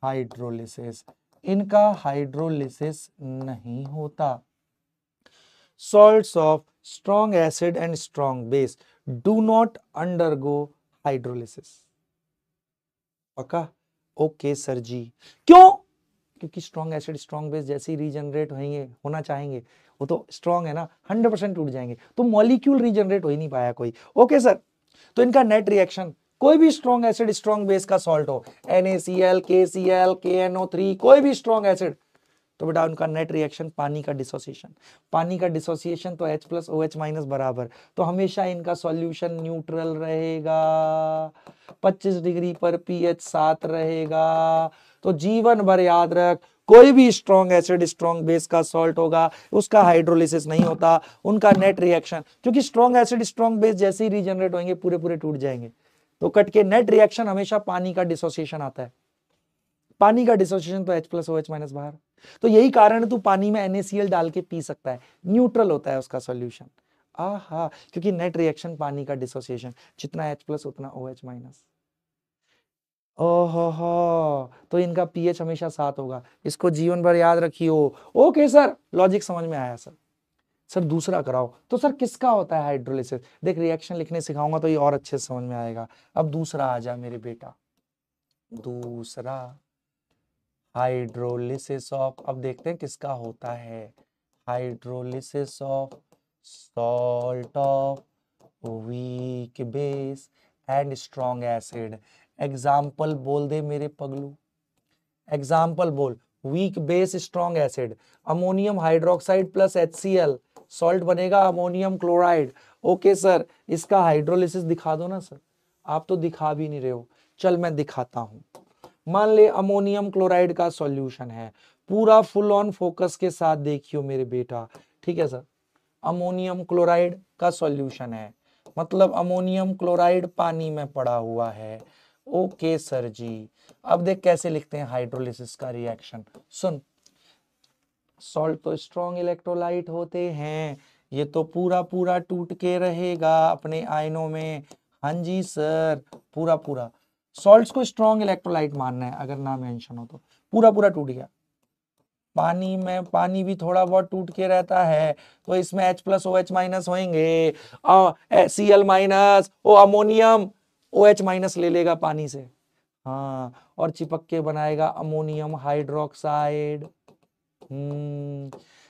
hydrolysis, इनका हाइड्रोलिसिस नहीं होता। Salts of strong acid and strong base do not undergo hydrolysis। पक्का? ओके सर जी। क्यों? क्योंकि स्ट्रॉन्ग एसिड स्ट्रॉन्ग बेस जैसे ही regenerate होंगे होना चाहेंगे, वो तो स्ट्रॉन्ग है ना, 100% टूट जाएंगे, तो मॉलिक्यूल रीजनरेट हो ही नहीं पाया कोई। ओके सर, तो इनका नेट रिएक्शन, कोई भी स्ट्रॉन्ग एसिड स्ट्रॉन्ग बेस का सॉल्ट हो, NaCl, KCl, KNO3, कोई भी स्ट्रॉन्ग एसिड, तो बेटा उनका नेट रिएक्शन पानी का डिसोसिएशन। पानी का डिसोसिएशन तो H प्लस OH माइनस बराबर, तो हमेशा इनका सॉल्यूशन न्यूट्रल रहेगा, 25 डिग्री पर pH 7 रहेगा। तो जीवन भर याद रख, कोई भी स्ट्रॉन्ग एसिड स्ट्रॉन्ग बेस का सॉल्ट होगा उसका हाइड्रोलिसिस नहीं होता, उनका नेट रिएक्शन, क्योंकि स्ट्रॉन्ग एसिड स्ट्रॉन्ग बेस जैसे ही रीजनरेट होंगे पूरे पूरे टूट जाएंगे, तो कट के नेट रिएक्शन हमेशा पानी का डिसोसिएशन आता है। पानी का डिसोसिएशन तो H प्लस OH माइनस बाहर, तो यही कारण तू पानी में NaCl डाल के पी सकता है, न्यूट्रल होता है उसका सॉल्यूशन। आहा, क्योंकि नेट रिएक्शन पानी का डिसोसिएशन, जितना H प्लस उतना OH माइनस। ओहो, तो इनका pH हमेशा 7 होगा, इसको जीवन भर याद रखियो। ओके सर, लॉजिक समझ में आया सर। सर दूसरा कराओ। तो सर किसका होता है हाइड्रोलिसिस? देख रिएक्शन लिखने सिखाऊंगा तो ये और अच्छे से समझ में आएगा। अब दूसरा आ जा मेरे बेटा, दूसरा हाइड्रोलिसिस ऑफ, अब देखते हैं किसका होता है, hydrolysis of salt of weak base and strong acid. Example बोल दे मेरे पगलू, एग्जाम्पल बोल। Weak base strong acid, ammonium hydroxide plus HCl, salt बनेगा अमोनियम क्लोराइड। ओके सर, इसका हाइड्रोलिसिस दिखा दो ना सर। आप तो दिखा भी नहीं रहे हो, चल मैं दिखाता हूं। मान ले अमोनियम क्लोराइड का सॉल्यूशन है, पूरा फुल ऑन फोकस के साथ देखियो मेरे बेटा, ठीक है सर। अमोनियम क्लोराइड का सॉल्यूशन है, मतलब अमोनियम क्लोराइड पानी में पड़ा हुआ है। ओके सर जी, अब देख कैसे लिखते हैं हाइड्रोलिसिस का रिएक्शन, सुन। सॉल्ट तो स्ट्रॉन्ग इलेक्ट्रोलाइट होते हैं, ये तो पूरा पूरा टूट के रहेगा अपने आयनों में। हाँ जी सर, पूरा पूरा। सॉल्ट्स को स्ट्रॉन्ग इलेक्ट्रोलाइट मानना है, अगर ना मेंशन हो तो पूरा पूरा टूट गया। पानी में पानी भी थोड़ा बहुत टूट के रहता है, तो इसमें H प्लस OH माइनस होंगे, Cl माइनस, ओ अमोनियम OH माइनस ले लेगा पानी से, हाँ, और चिपक के बनाएगा ammonium hydroxide.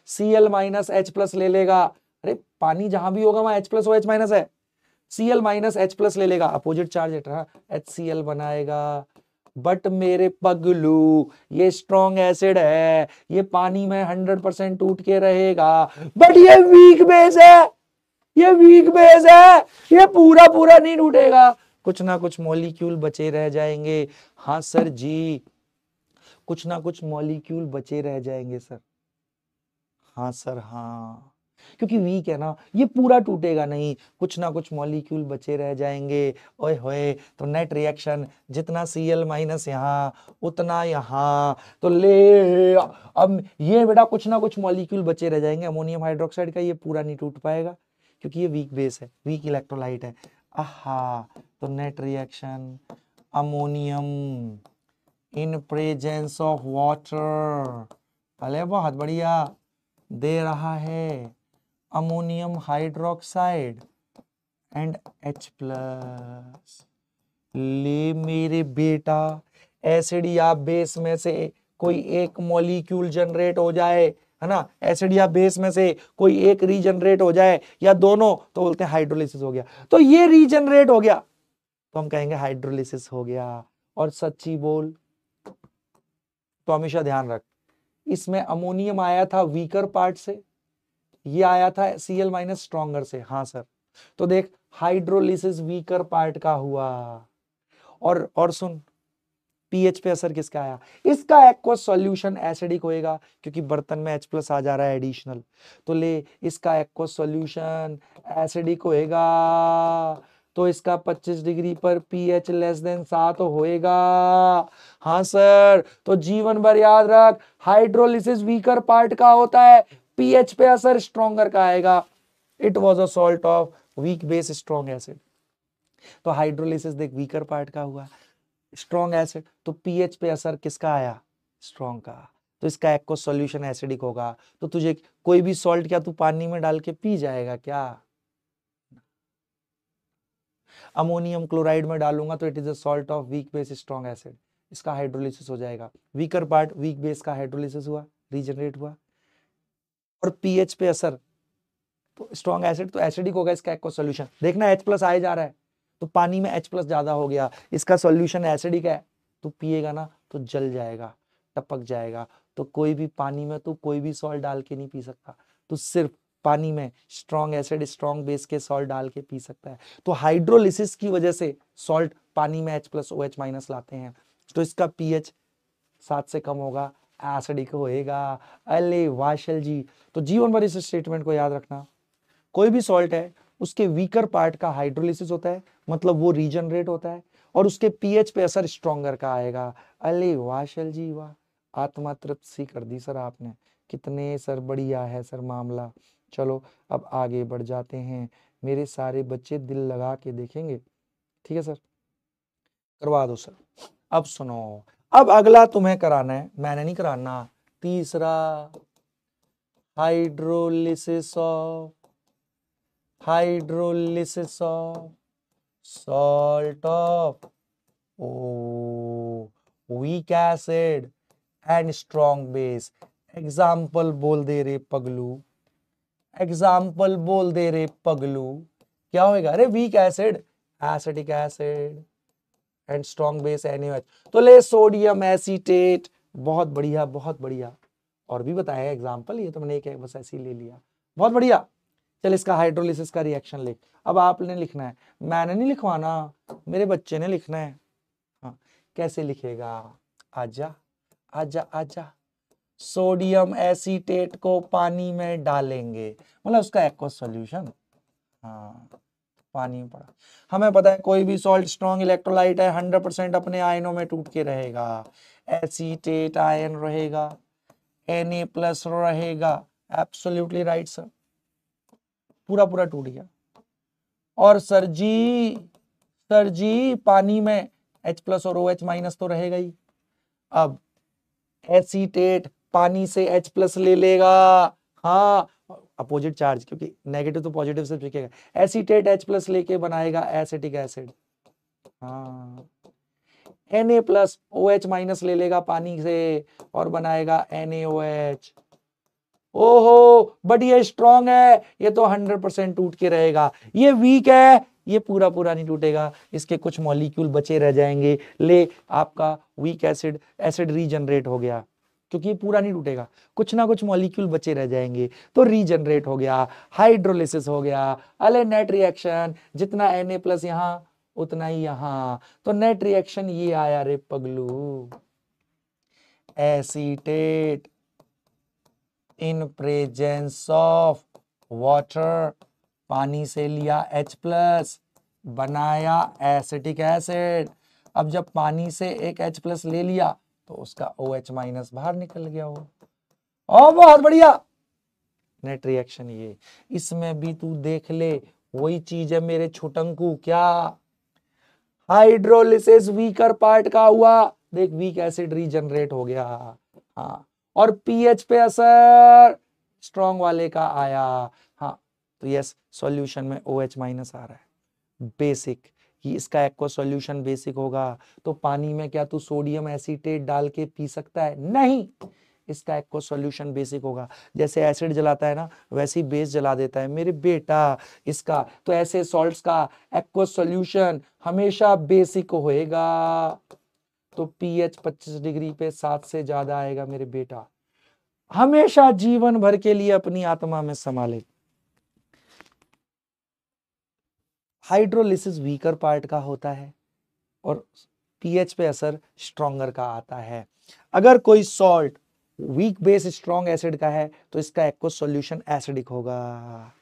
Cl minus H plus ले लेगा, अरे पानी जहां भी होगा वहां H प्लस OH माइनस है, Cl माइनस H प्लस ले लेगा, अपोजिट चार्ज है, HCl बनाएगा। बट मेरे पगलू ये स्ट्रॉन्ग एसिड है, ये पानी में 100% टूट के रहेगा, बट ये वीक बेस है, ये वीक बेस है, ये पूरा पूरा नहीं टूटेगा, कुछ ना कुछ मॉलिक्यूल बचे रह जाएंगे। हाँ सर जी, कुछ ना कुछ मॉलिक्यूल बचे रह जाएंगे सर। हाँ सर हाँ, क्योंकि वीक है ना, ये पूरा टूटेगा नहीं, कुछ ना कुछ मॉलिक्यूल बचे रह जाएंगे। ओए होए, तो नेट रिएक्शन जितना Cl माइनस यहाँ उतना यहाँ, तो ले अब ये बेटा कुछ ना कुछ मॉलिक्यूल बचे रह जाएंगे अमोनियम हाइड्रोक्साइड का, ये पूरा नहीं टूट पाएगा क्योंकि ये वीक बेस है, वीक इलेक्ट्रोलाइट है। आहा, तो net reaction ammonium in presence of water, अरे बहुत बढ़िया, दे रहा है ammonium hydroxide and H plus. ले मेरे बेटा, एसिड या बेस में से कोई एक मॉलिक्यूल जनरेट हो जाए, है ना, एसिड या बेस में से कोई एक रीजनरेट हो जाए या दोनों, तो बोलते हैं हाइड्रोलिसिस हो गया। तो ये रीजनरेट हो गया तो हम कहेंगे हाइड्रोलिसिस हो गया। और सच्ची बोल तो हमेशा ध्यान रख, इसमें अमोनियम आया था वीकर पार्ट से, ये आया था Cl- स्ट्रॉन्गर से। हाँ सर, तो देख हाइड्रोलिसिस वीकर पार्ट का हुआ। और सुन, पीएच पे असर किसका आया, इसका एक्वस सॉल्यूशन एसिडिक होएगा क्योंकि बर्तन में H प्लस आ जा रहा है एडिशनल, तो ले इसका एक्वस सॉल्यूशन एसिडिक होएगा, तो इसका 25 डिग्री पर pH लेस देन 7 होएगा। हाँ सर, तो जीवन भर याद रख, हाइड्रोलिसिस वीकर पार्ट का होता है, pH पे असर स्ट्रॉन्गर का आएगा। It was a salt of weak base strong acid. तो हाइड्रोलिसिस देख वीकर पार्ट का हुआ, स्ट्रॉन्ग एसिड, तो पीएच पे असर किसका आया, स्ट्रॉन्ग का, तो इसका एक्वस सॉल्यूशन एसिडिक होगा। तो तुझे कोई भी सॉल्ट क्या तू पानी में डाल के पी जाएगा क्या, अमोनियम क्लोराइड में डालूंगा तो it is a salt of weak base strong acid, इसका हाइड्रोलिसिस हो जाएगा। वीकर पार्ट वीक बेस का हाइड्रोलिसिस हुआ, रीजनरेट हुआ। और पीएच पे असर, तो स्ट्रॉन्ग एसिड तो एसिडिक होगा, इसका एक्वस सॉल्यूशन देखना H प्लस आए जा रहा है, तो पानी में H प्लस ज्यादा हो गया, इसका सॉल्यूशन एसिडिक है, तो पिएगा ना तो जल जाएगा, टपक जाएगा। तो कोई भी पानी में तो कोई भी सॉल्ट डाल के नहीं पी सकता, तो सिर्फ पानी में स्ट्रॉन्ग एसिड स्ट्रॉन्ग बेस के सॉल्ट डाल के पी सकता है। तो हाइड्रोलिसिस की वजह से सॉल्ट पानी में H प्लस OH माइनस लाते हैं, तो इसका पीएच 7 से कम होगा, एसिडिक होएगा। अरे वाशल जी, तो जीवन भर इस स्टेटमेंट को याद रखना, कोई भी सॉल्ट है उसके वीकर पार्ट का हाइड्रोलिसिस होता है, मतलब वो रीजनरेट होता है, और उसके पीएच पे असर स्ट्रॉन्गर का आएगा। अरे वाशल जी वाह, आत्मा तृप्त सी कर दी सर आपने, कितने सर बढ़िया है सर मामला। चलो अब आगे बढ़ जाते हैं, मेरे सारे बच्चे दिल लगा के देखेंगे, ठीक है सर, करवा दो सर। अब सुनो, अब अगला तुम्हें कराना है, मैंने नहीं कराना, तीसरा hydrolysis of salt of weak acid and strong base। Example बोल दे रे पगलू, एग्जाम्पल बोल दे रे पगलू, क्या होएगा, अरे weak acid acetic acid and strong base NaOH, तो ले सोडियम एसीटेट, बहुत बढ़िया बहुत बढ़िया। और भी बताया एग्जाम्पल, ये तो मैंने एक बस ऐसे ही ले लिया, बहुत बढ़िया। चल इसका हाइड्रोलिसिस का रिएक्शन लिख, अब आपने लिखना है, मैंने नहीं लिखवाना, मेरे बच्चे ने लिखना है। हाँ, कैसे लिखेगा, आजा आजा आजा, सोडियम एसीटेट को पानी में डालेंगे, मतलब उसका एक्वस सॉल्यूशन, हाँ पानी में पड़ा। हमें पता है कोई भी सॉल्ट स्ट्रॉन्ग इलेक्ट्रोलाइट है, 100% अपने आयनों में टूट के रहेगा, एसीटेट आयन रहेगा, Na प्लस रहेगा, एब्सोल्युटली राइट सर, पूरा पूरा टूट गया। और सर जी पानी में H प्लस और OH माइनस तो रहेगा ही, अब एसीटेट पानी से H प्लस ले लेगा, हाँ अपोजिट चार्ज, क्योंकि नेगेटिव तो पॉजिटिव से दिखेगा, एसीटेट H प्लस लेके बनाएगा एसिटिक एसिड, हाँ Na प्लस OH माइनस ले लेगा पानी से और बनाएगा NaOH। ओहो बट ये स्ट्रॉन्ग है, ये तो 100% टूट के रहेगा, ये वीक है, ये पूरा पूरा नहीं टूटेगा, इसके कुछ मॉलिक्यूल बचे रह जाएंगे। ले आपका वीक एसिड एसिड रीजनरेट हो गया, क्योंकि ये पूरा नहीं टूटेगा, कुछ ना कुछ मॉलिक्यूल बचे रह जाएंगे, तो रीजनरेट हो गया, हाइड्रोलिसिस हो गया। अले नेट रिएक्शन, जितना Na प्लस यहाँ उतना ही यहाँ, तो नेट रिएक्शन ये आया रे पगलू, acetate in presence of water, पानी से लिया H प्लस बनाया एसिटिक एसिड। अब जब पानी से एक H प्लस ले लिया तो उसका OH माइनस बाहर निकल गया हो, और बहुत बढ़िया नेट रिएक्शन ये। इसमें भी तू देख ले, वही चीज है मेरे छोटंकू, क्या हाइड्रोलिसिस वीकर पार्ट का हुआ, देख वीक एसिड रीजनरेट हो गया। हाँ, और पीएच पे असर स्ट्रॉन्ग वाले का आया। हाँ, तो यस सॉल्यूशन में OH माइनस आ रहा है। बेसिक, ये इसका एक्वा सॉल्यूशन बेसिक होगा, तो पानी में क्या तू सोडियम एसीटेट डाल के पी सकता है? नहीं, इसका एक्वा सॉल्यूशन बेसिक होगा। जैसे एसिड जलाता है ना, वैसे ही बेस जला देता है मेरे बेटा इसका। तो ऐसे सॉल्ट्स का एक्वा सॉल्यूशन हमेशा बेसिक होएगा। तो पीएच 25 डिग्री पे 7 से ज्यादा आएगा मेरे बेटा, हमेशा जीवन भर के लिए अपनी आत्मा में संभाले। हाइड्रोलिसिस वीकर पार्ट का होता है और पीएच पे असर स्ट्रॉन्गर का आता है। अगर कोई salt weak base strong acid का है तो इसका एक्वा सॉल्यूशन एसिडिक होगा।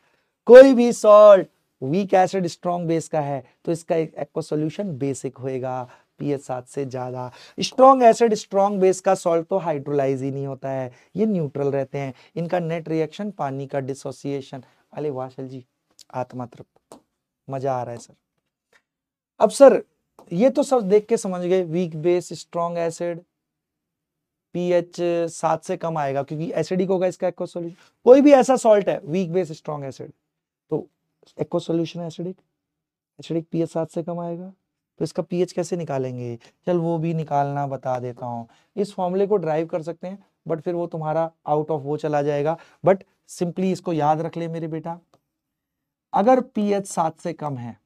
कोई भी salt weak acid strong base का है तो इसका एक्वा सॉल्यूशन बेसिक होएगा, पीएच 7 से ज्यादा। स्ट्रॉन्ग एसिड स्ट्रॉन्ग बेस का सॉल्ट तो हाइड्रोलाइज ही नहीं होता है, ये न्यूट्रल रहते हैं। इनका नेट रिएक्शन पानी का डिसोसिएशन। अरे वाशल जी, आत्मा तृप्त, मजा आ रहा है सर। अब सर ये तो सब देख के समझ गए, weak base strong acid pH 7 से कम आएगा क्योंकि एसिडिक होगा इसका एक्वा सॉल्यूशन। कोई भी ऐसा सॉल्ट है वीक बेस स्ट्रॉन्ग एसिड तो aqua solution acidic, acidic pH 7 से कम आएगा। तो इसका पीएच कैसे निकालेंगे? चल वो भी निकालना बता देता हूं। इस फॉर्मूले को ड्राइव कर सकते हैं बट फिर वो तुम्हारा आउट ऑफ वो चला जाएगा, बट सिंपली इसको याद रख ले मेरे बेटा। अगर पीएच 7 से कम है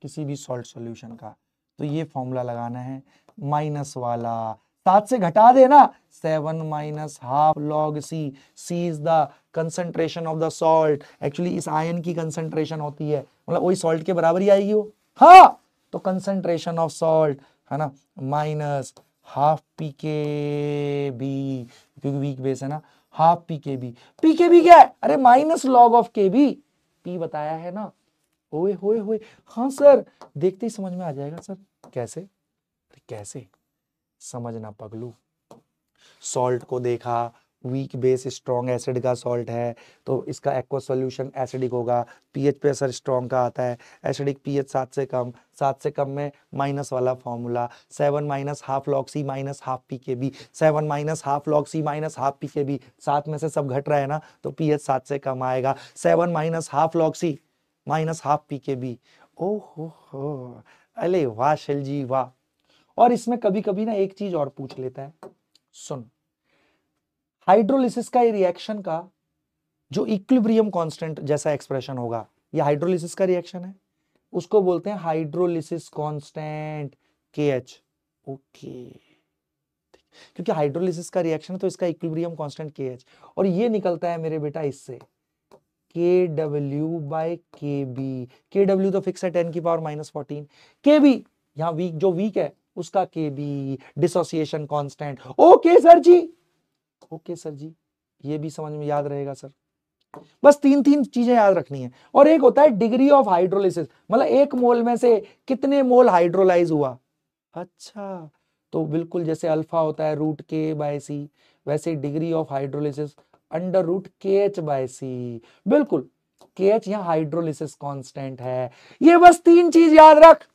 किसी भी सॉल्ट सॉल्यूशन का तो ये फॉर्मूला लगाना है, माइनस वाला 7 से घटा देना, 7 minus half log C. C is the concentration of the salt. Actually इस आयन की कंसंट्रेशन होती है, मतलब वही सॉल्ट के बराबर ही आएगी वो। हाँ, तो कंसंट्रेशन ऑफ सॉल्ट है ना, माइनस हाफ पी के बी, क्योंकि वीक बेस है ना, हाफ पी के बी। पी के बी क्या है? अरे माइनस लॉग ऑफ के बी, पी बताया है ना। ओए होए होए, हाँ सर, देखते ही समझ में आ जाएगा सर। कैसे? कैसे समझना पगलू। सॉल्ट को देखा, वीक बेस स्ट्रॉन्ग एसिड का सॉल्ट है तो इसका एक्वा सॉल्यूशन एसिडिक होगा, पीएच पे असर स्ट्रॉन्ग का आता है, एसिडिक पीएच 7 से कम, 7 से कम में माइनस वाला फॉर्मूला, 7 माइनस हाफ लॉग सी माइनस हाफ पी के बी, 7 माइनस हाफ लॉग सी माइनस हाफ पी के बी, 7 में से सब घट रहा है ना तो पीएच 7 से कम आएगा, 7 माइनस हाफ लॉग सी माइनस हाफ पी के बी। ओहो, अरे वाह शिल जी वाह। और इसमें कभी कभी ना एक चीज और पूछ लेता है, सुन, हाइड्रोलिसिस का रिएक्शन का जो इक्विलिब्रियम कांस्टेंट जैसा एक्सप्रेशन होगा, ये हाइड्रोलिसिस का रिएक्शन है, उसको बोलते हैं हाइड्रोलिसिस कांस्टेंट KH। ओके, क्योंकि हाइड्रोलिसिस का रिएक्शन है तो इसका इक्विलिब्रियम कांस्टेंट KH, और ये निकलता है मेरे बेटा इससे KW/KB। KW तो फिक्स है 10⁻⁻14। KB यहाँ वीक, जो वीक है उसका KB, dissociation constant. Okay sir ji, okay sir ji, ये भी समझ में याद रहेगा सर। बस तीन तीन चीजें याद रखनी है। और एक होता है डिग्री ऑफ हाइड्रोलिसिस, मतलब एक मोल में से कितने मोल हाइड्रोलाइज हुआ। अच्छा, तो बिल्कुल जैसे अल्फा होता है √K/C, वैसे डिग्री ऑफ हाइड्रोलिसिस √KH/C। बिल्कुल, KH यहाँ हाइड्रोलिसिस कांस्टेंट है। ये बस तीन चीज याद रख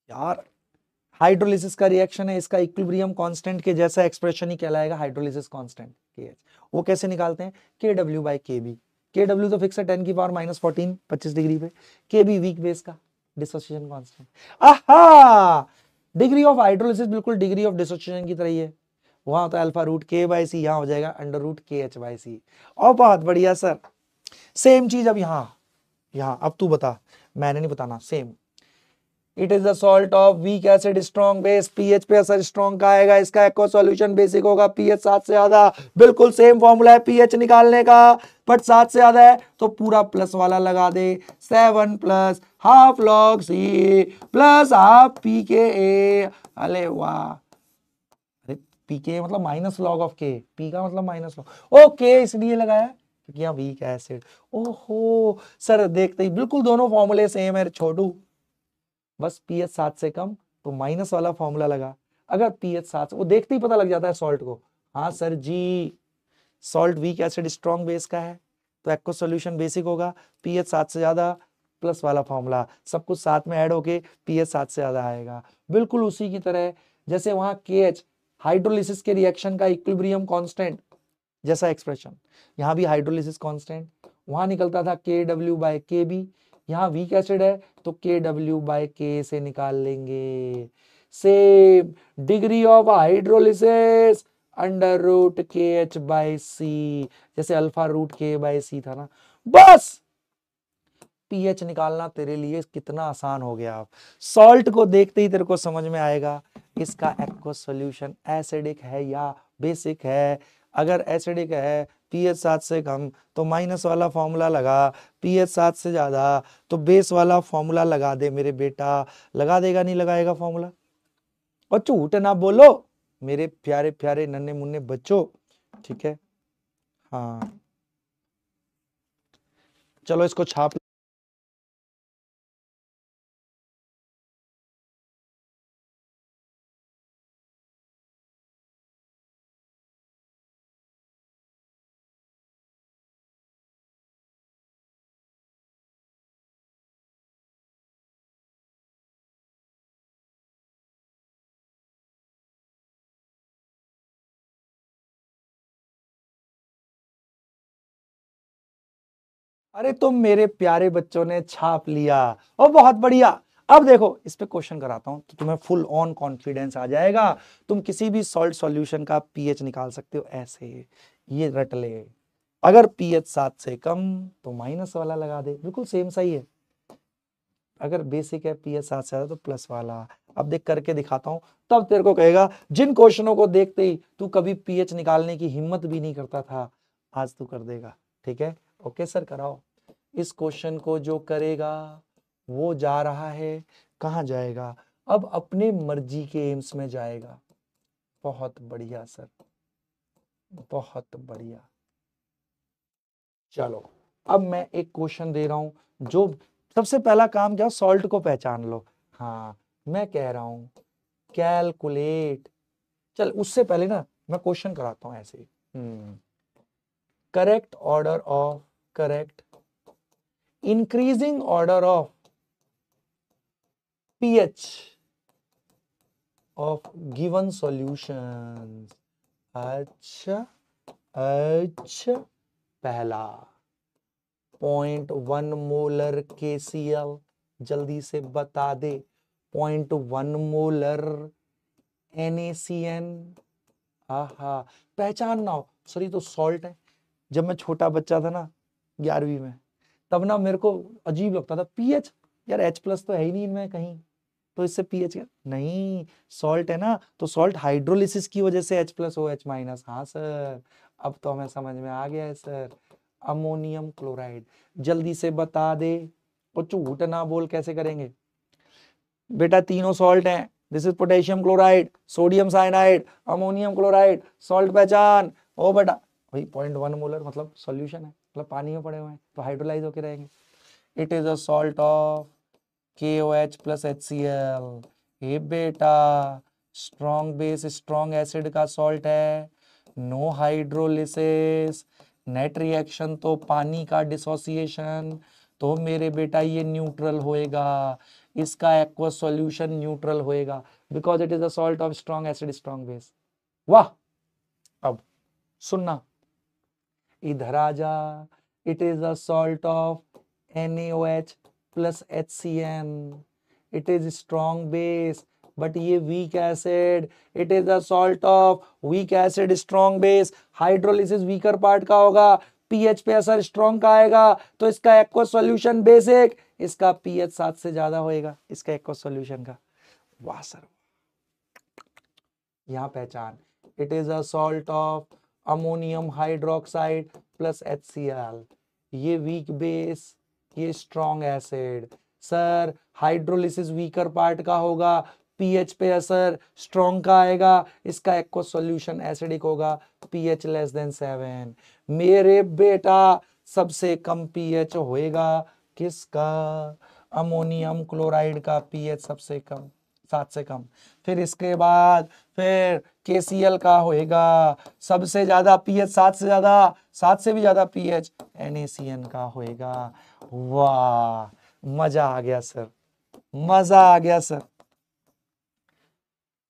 यार। हाइड्रोलिसिस का रिएक्शन है, इसका इक्विलिब्रियम कांस्टेंट के जैसा एक्सप्रेशन ही कहलाएगा हाइड्रोलिसिस कांस्टेंट KH। वो कैसे निकालते हैं? KW/KB। KW तो फिक्स है 10⁻⁻14 25 डिग्री पे, KB वीक बेस का डिसोसिएशन कांस्टेंट। आहा, डिग्री ऑफ हाइड्रोलिसिस बिल्कुल डिग्री ऑफ डिसोसिएशन की तरह ही है। वहां होता है अल्फा √K/C, यहां हो जाएगा √KH/C। और बहुत बढ़िया सर, सेम चीज अब यहां अब तू बता, मैंने नहीं बताना, same. It is the salt of weak acid strong base, pH पे असर स्ट्रॉन्ग का आएगा, इसका एक्वा सॉल्यूशन बेसिक होगा, पीएच 7 से ज्यादा। बिल्कुल सेम फॉर्मूला है पीएच निकालने का, बट 7 से ज्यादा है तो पूरा प्लस वाला लगा दे, 7 plus half log C plus half P K A. अरे वाह, पी के मतलब minus log of K, P का मतलब माइनस लॉग, ओके इसलिए लगाया क्योंकि यहाँ वीक एसिड। ओहो सर, देखते ही बिल्कुल दोनों फॉर्मूले सेम है छोटू, बस पीएच 7 से कम तो माइनस वाला फॉर्मूला लगा। अगर पीएच 7 वो देखते ही पता लग जाता है सॉल्ट को। हाँ sir ji, salt weak acid strong base का है तो एक्वा सॉल्यूशन बेसिक होगा, पीएच 7 से ज्यादा प्लस वाला फॉर्मूला, सब कुछ साथ में ऐड होके pH 7 से ज्यादा आएगा। बिल्कुल उसी की तरह जैसे वहां KH हाइड्रोलिसिस के रिएक्शन का इक्विलिब्रियम कांस्टेंट जैसा एक्सप्रेशन, यहाँ भी हाइड्रोलिसिस कांस्टेंट, वहां निकलता था KW/KB, यहाँ वीक एसिड है तो KW/K से निकाल लेंगे। Same degree of hydrolysis under root KH/C, जैसे अल्फा रूट K/C था ना। बस pH निकालना तेरे लिए कितना आसान हो गया। सॉल्ट को देखते ही तेरे को समझ में आएगा इसका एक्वस सॉल्यूशन एसिडिक है या बेसिक है। अगर एसिडिक है pH 7 से कम तो माइनस वाला फॉर्मूला लगा, pH 7 से ज्यादा तो बेस वाला फॉर्मूला लगा दे मेरे बेटा। लगा देगा नहीं लगाएगा फॉर्मूला? और झूठ ना बोलो मेरे प्यारे प्यारे नन्हे मुन्ने बच्चों, ठीक है। हाँ चलो इसको छाप। अरे तुम मेरे प्यारे बच्चों ने छाप लिया और बहुत बढ़िया। अब देखो इस पे क्वेश्चन कराता हूं तो तुम्हें फुल ऑन कॉन्फिडेंस आ जाएगा। तुम किसी भी सॉल्ट सॉल्यूशन का pH निकाल सकते हो ऐसे, ये रट ले। अगर pH 7 से कम तो माइनस वाला लगा दे, बिल्कुल सेम सही है। अगर बेसिक है pH 7 से ज्यादा तो प्लस वाला। अब देख करके दिखाता हूं तब तेरे को कहेगा, जिन क्वेश्चनों को देखते ही तू कभी pH निकालने की हिम्मत भी नहीं करता था, आज तू कर देगा। ठीक है, ओके सर कराओ। इस क्वेश्चन को जो करेगा वो जा रहा है, कहां जाएगा? अब अपने मर्जी के एम्स में जाएगा। बहुत बढ़िया सर, बहुत बढ़िया। चलो अब मैं एक क्वेश्चन दे रहा हूं जो सबसे पहला काम क्या, सॉल्ट को पहचान लो। हाँ मैं कह रहा हूं कैलकुलेट। चल उससे पहले ना मैं क्वेश्चन कराता हूं ऐसे। Correct order of, correct increasing order of pH of given solutions। अच्छा अच्छा, पहला 0.1 मोलर KCl, जल्दी से बता दे। 0.1 मोलर NaCN। आहा पहचान ना हो सर ये तो सॉल्ट है। जब मैं छोटा बच्चा था ना 11वीं में, तब ना मेरे को अजीब लगता था pH, यार H+ तो है ही नहीं इनमें कहीं, तो इससे pH क्या? नहीं सॉल्ट है ना, तो सॉल्ट हाइड्रोलिसिस की वजह से H+ OH-। हाँ सर अब तो हमें समझ में आ गया है सर। अमोनियम क्लोराइड, जल्दी से बता दे। और झूठ ना बोल, कैसे करेंगे बेटा? तीनों सॉल्ट हैं। This is potassium chloride, sodium cyanide, ammonium chloride. Salt पहचान। ओ बेटा भाई 0.1 मोलर मतलब सॉल्यूशन है, मतलब पानी में पड़े हुए हैं तो हाइड्रोलाइज होके रहेंगे। It is a salt of KOH plus HCl। हे बेटा स्ट्रॉन्ग बेस स्ट्रॉन्ग एसिड का सॉल्ट है, नो हाइड्रोलिसिस, नेट रिएक्शन तो पानी का डिसोसिएशन, तो मेरे बेटा ये न्यूट्रल होएगा। इसका एक्वस सॉल्यूशन न्यूट्रल होएगा because it is a salt of strong acid strong base. वाह, अब सुनना इधर आ जा। It is a salt of NaOH plus HCN। It is strong base but ये weak acid. It is a salt of weak acid strong base. Hydrolysis weaker part का होगा, pH पे असर स्ट्रॉन्ग का आएगा, तो इसका एक्वस सॉल्यूशन बेसिक। इसका pH 7 से ज्यादा होएगा इसका एक्वस सॉल्यूशन का। वाह सर, यहां पहचान। It is a salt of ammonium hydroxide plus HCl। ये वीक बेस, ये strong acid. Sir hydrolysis weaker part का होगा, pH पे असर स्ट्रॉन्ग का आएगा, इसका एक्वस सॉल्यूशन एसिडिक होगा, pH लेस देन 7। मेरे बेटा सबसे कम pH होएगा किसका? अमोनियम क्लोराइड का pH सबसे कम, 7 से कम। फिर इसके बाद फिर KCl का होएगा सबसे ज्यादा pH 7 से ज्यादा, 7 से भी ज्यादा pH NaCN का होएगा। वाह मजा आ गया सर, मजा आ गया सर।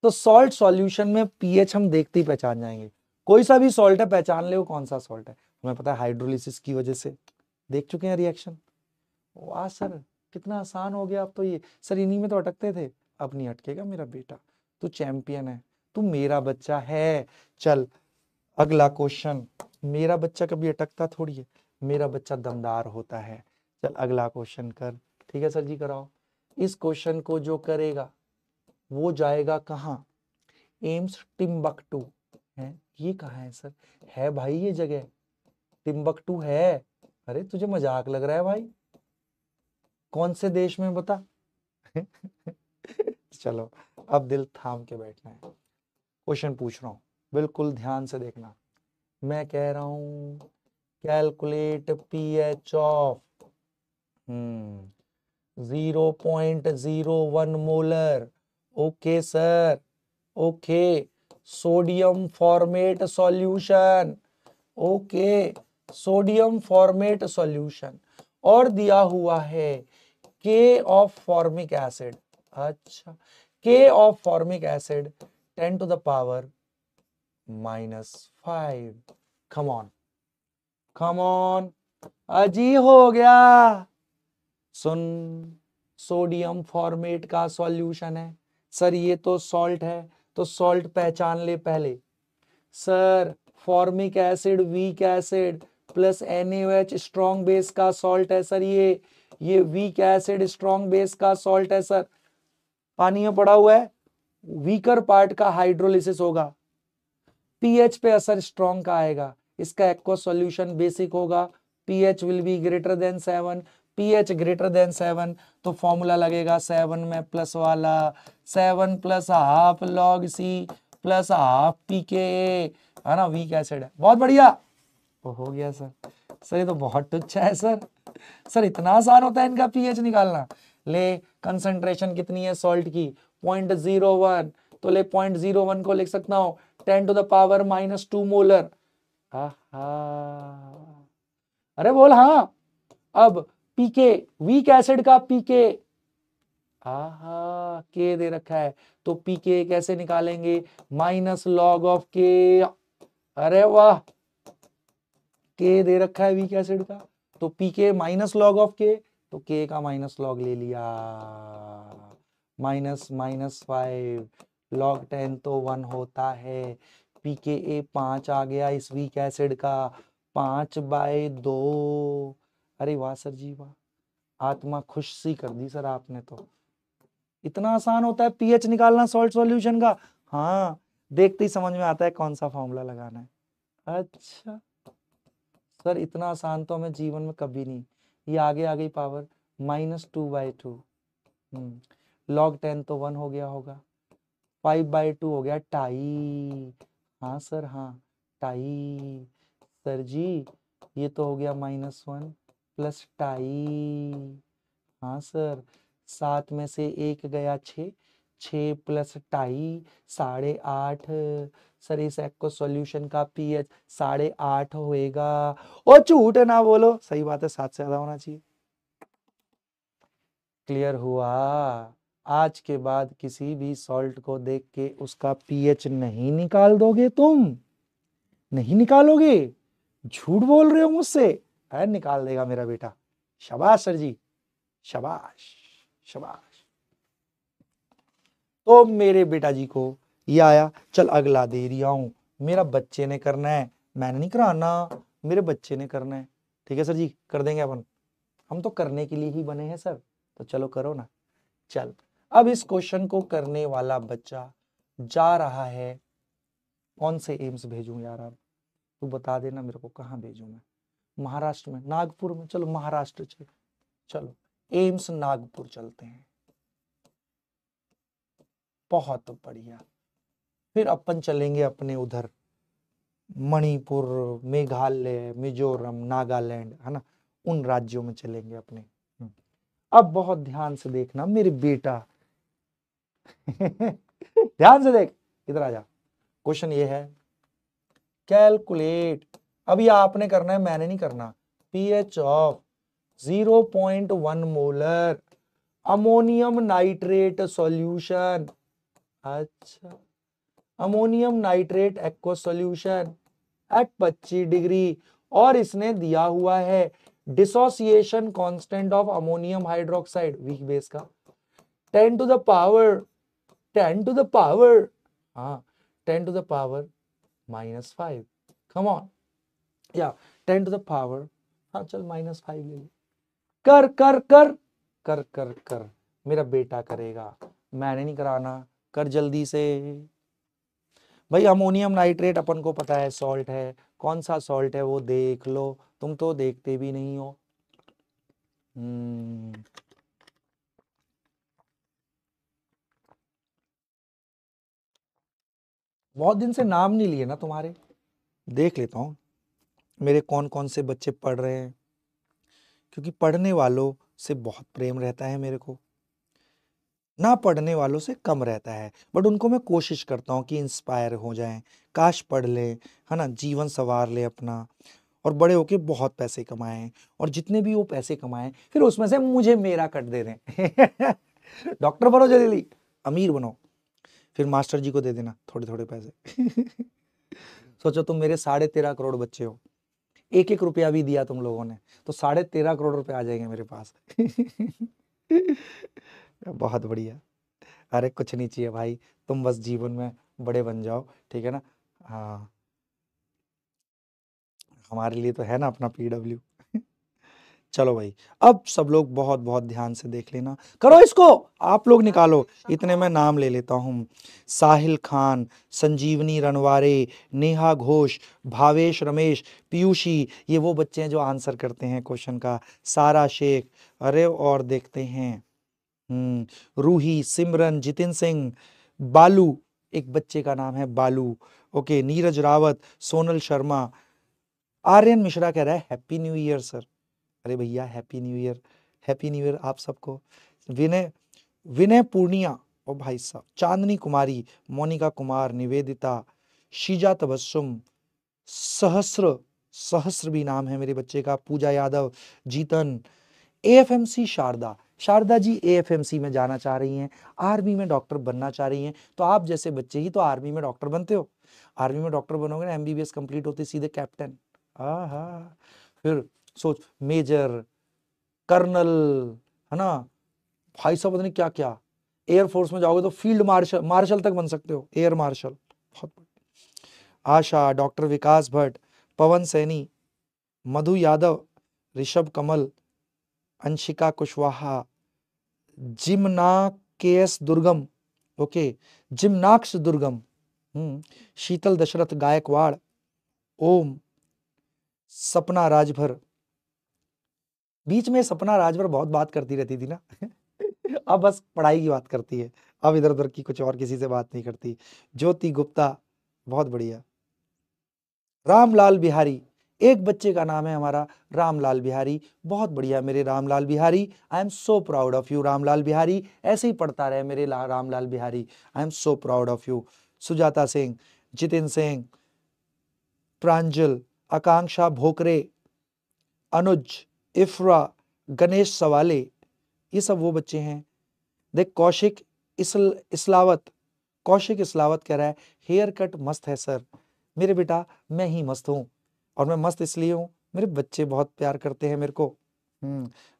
तो सॉल्ट सॉल्यूशन में पीएच हम देखते ही पहचान जाएंगे। कोई सा भी सॉल्ट है पहचान ले वो कौन सा सॉल्ट है। हमें पता है हाइड्रोलिसिस की वजह से देख चुके हैं रिएक्शन। वाह सर कितना आसान हो गया अब तो ये। सर इन्हीं में तो अटकते थे, अब नहीं अटकेगा मेरा बेटा, तू चैंपियन है, तू मेरा बच्चा है। चल अगला क्वेश्चन। मेरा बच्चा कभी अटकता थोड़ी है, मेरा बच्चा दमदार होता है। चल अगला क्वेश्चन कर। ठीक है सर जी कराओ। इस क्वेश्चन को जो करेगा वो जाएगा कहाँ? एम्स टिम्बकटू है। ये कहाँ है सर? है भाई ये जगह टिम्बकटू है। अरे तुझे मजाक लग रहा है भाई? कौन से देश में बता? चलो अब दिल थाम के बैठना है। क्वेश्चन पूछ रहा हूं, बिल्कुल ध्यान से देखना। मैं कह रहा हूं calculate pH of 0.01 molar. Okay sir, okay. Sodium format solution, okay, sodium format solution. और दिया हुआ है के ऑफ फॉर्मिक एसिड। अच्छा, के of formic acid 10 to the power -5। Come on, come on, अजी हो गया। सुन, सोडियम फॉर्मेट का सॉल्यूशन है सर, ये तो सॉल्ट है, तो सॉल्ट पहचान ले पहले। Sir formic acid weak acid plus NaOH strong base का सॉल्ट है सर। ये वीक एसिड स्ट्रॉन्ग बेस का सॉल्ट है सर। पानी में पड़ा हुआ है, वीकर पार्ट का हाइड्रोलिसिस होगा, पीएच पे असर स्ट्रॉन्ग का आएगा, इसका एक्वस सॉल्यूशन बेसिक होगा, pH will be greater than 7। PH greater than 7 तो फॉर्मूला लगेगा 7 में प्लस वाला, 7 plus half log C plus half pK, है ना, वीक एसिड है। बहुत बढ़िया, तो हो गया सर। सर ये तो बहुत तुच्छ है सर। सर इतना आसान होता है इनका पीएच निकालना? ले कंसंट्रेशन कितनी है सॉल्ट की? 0.01, तो ले 0.01 को लिख सकता हूं 10 to the power -2 मोलर। अरे बोल हाँ। अब पीके, वीक एसिड का पीके, के दे रखा है, तो पीके कैसे निकालेंगे? माइनस लॉग ऑफ के। अरे वाह, के दे रखा है वीक एसिड का, तो पीके माइनस लॉग ऑफ के, तो के का माइनस लॉग ले लिया, -5 log 10 तो 1 होता है। pKa 5 आ गया इस वीक एसिड का, 5/2। अरे वाह सर जी वाह, आत्मा खुश सी कर दी सर आपने तो। इतना आसान होता है पीएच निकालना सॉल्ट सॉल्यूशन का? हाँ, देखते ही समझ में आता है कौन सा फॉर्मूला लगाना है। अच्छा सर इतना आसान तो हमें जीवन में कभी नहीं। ये आगे आ गई पावर -2/2, log 10 तो 1 हो गया होगा, 5/2 हो गया टाई। हाँ सर हाँ, टाई। सर जी ये तो हो गया -1 प्लस टाई। हाँ सर, 7 में से 1 गया 6, 6 प्लस टाई 8.5। सर इस एक्व सॉल्यूशन का पीएच 8.5 होएगा। ओ झूठ ना बोलो, सही बात है, 7 से ज्यादा होना चाहिए। क्लियर हुआ? आज के बाद किसी भी सॉल्ट को देख के उसका पीएच नहीं निकाल दोगे तुम? नहीं निकालोगे? झूठ बोल रहे हो मुझसे? अरे निकाल देगा मेरा बेटा। शाबाश सर जी, शाबाश शाबाश। तो मेरे बेटा जी को ये आया। चल अगला दे रहा हूं, मेरा बच्चे ने करना है, मैंने नहीं कराना, मेरे बच्चे ने करना है। ठीक है सर जी, कर देंगे अपन, हम तो करने के लिए ही बने हैं सर, तो चलो करो ना। चल अब इस क्वेश्चन को करने वाला बच्चा जा रहा है, कौन से एम्स भेजूं यार? अब तू बता देना मेरे को, कहाँ भेजूं मैं? महाराष्ट्र में, नागपुर में? चलो महाराष्ट्र चल, चलो एम्स नागपुर चलते हैं। बहुत बढ़िया। फिर अपन चलेंगे अपने उधर मणिपुर, मेघालय, मिजोरम, नागालैंड, है ना, उन राज्यों में चलेंगे अपने। अब बहुत ध्यान से देखना मेरे बेटा। ध्यान से देख, इधर आ जा। क्वेश्चन ये है, कैलकुलेट, अब ये आपने करना है, मैंने नहीं करना, pH of 0.1 molar ammonium nitrate solution. अच्छा, ammonium nitrate aqua solution at 25 degree, और इसने दिया हुआ है dissociation constant of ammonium hydroxide weak base का 10 to the power 10 to the power, हाँ 10 to the power -5, come on, या 10 टू द पावर, हाँ चल -5 ले ले। कर कर कर कर कर कर, मेरा बेटा करेगा, मैंने नहीं कराना, कर जल्दी से। भाई अमोनियम नाइट्रेट अपन को पता है सॉल्ट है, कौन सा सॉल्ट है वो देख लो, तुम तो देखते भी नहीं हो। बहुत दिन से नाम नहीं लिए ना तुम्हारे, देख लेता हूँ मेरे कौन कौन से बच्चे पढ़ रहे हैं, क्योंकि पढ़ने वालों से बहुत प्रेम रहता है मेरे को, ना पढ़ने वालों से कम रहता है, बट उनको मैं कोशिश करता हूँ कि इंस्पायर हो जाएं, काश पढ़ ले, है ना, जीवन संवार ले अपना, और बड़े होके बहुत पैसे कमाएं, और जितने भी वो पैसे कमाएं फिर उसमें से मुझे मेरा कट दे दें। डॉक्टर बनो जल्दी, अमीर बनो, फिर मास्टर जी को दे देना थोड़े थोड़े पैसे। सोचो तुम मेरे 13.5 करोड़ बच्चे हो, 1-1 रुपया भी दिया तुम लोगों ने तो 13.5 करोड़ रुपए आ जाएंगे मेरे पास। बहुत बढ़िया। अरे कुछ नहीं चाहिए भाई, तुम बस जीवन में बड़े बन जाओ, ठीक है ना। हाँ, हमारे लिए तो है ना अपना PW। चलो भाई, अब सब लोग बहुत बहुत ध्यान से देख लेना, करो इसको, आप लोग निकालो, इतने मैं नाम ले लेता हूँ। साहिल खान, संजीवनी रनवारे, नेहा घोष, भावेश रमेश, पीयूषी, ये वो बच्चे हैं जो आंसर करते हैं क्वेश्चन का। सारा शेख, अरे और देखते हैं, रूही, सिमरन, जितिन सिंह, बालू, एक बच्चे का नाम है बालू, ओके, नीरज रावत, सोनल शर्मा, आर्यन मिश्रा कह रहा है हैप्पी न्यू ईयर सर। अरे भैया happy new year, happy new year आप सबको। विनय विनय पूर्णिया, ओ भाई साहब, चांदनी कुमारी, मोनिका कुमार, निवेदिता, शीजा तबस्सुम, सहस्र, सहस्र भी नाम है मेरे बच्चे का, पूजा यादव, जीतन, AFMC शारदा, शारदा जी AFMC में जाना चाह रही हैं, आर्मी में डॉक्टर बनना चाह रही हैं, तो आप जैसे बच्चे ही तो आर्मी में डॉक्टर बनते हो, आर्मी में डॉक्टर बनोगे ना, MBBS कंप्लीट होते सीधे कैप्टन। हाँ, फिर सोच मेजर, कर्नल, है ना, भाई साहब पता नहीं क्या क्या, एयरफोर्स में जाओगे तो फील्ड मार्शल, मार्शल तक बन सकते हो, एयर मार्शल। बहुत। आशा, डॉक्टर विकास भट्ट, पवन सैनी, मधु यादव, ऋषभ कमल, अंशिका कुशवाहा, जिमना KS दुर्गम, ओके, जिमनाक्ष दुर्गम, शीतल दशरथ गायकवाड़, ओम, सपना राजभर, बीच में सपना राजभर बहुत बात करती रहती थी ना। अब बस पढ़ाई की बात करती है, अब इधर उधर की कुछ और किसी से बात नहीं करती। ज्योति गुप्ता, बहुत बढ़िया। रामलाल बिहारी, एक बच्चे का नाम है हमारा रामलाल बिहारी, बहुत बढ़िया मेरे Ramlal Bihari, I am so proud of you Ramlal Bihari, ऐसे ही पढ़ता रहे मेरे Ramlal Bihari, I am so proud of you. Sujata Singh, Jitin Singh, Pranjal, Akanksha Bhokare, Anuj, Ifra, Ganesh Sawale, ये सब वो बच्चे हैं। देख कौशिक इस्लावत, कौशिक इस्लावत कह रहा है हेयर कट मस्त है सर। मेरे बेटा मैं ही मस्त हूं, और मैं मस्त इसलिए हूं मेरे बच्चे बहुत प्यार करते हैं मेरे को।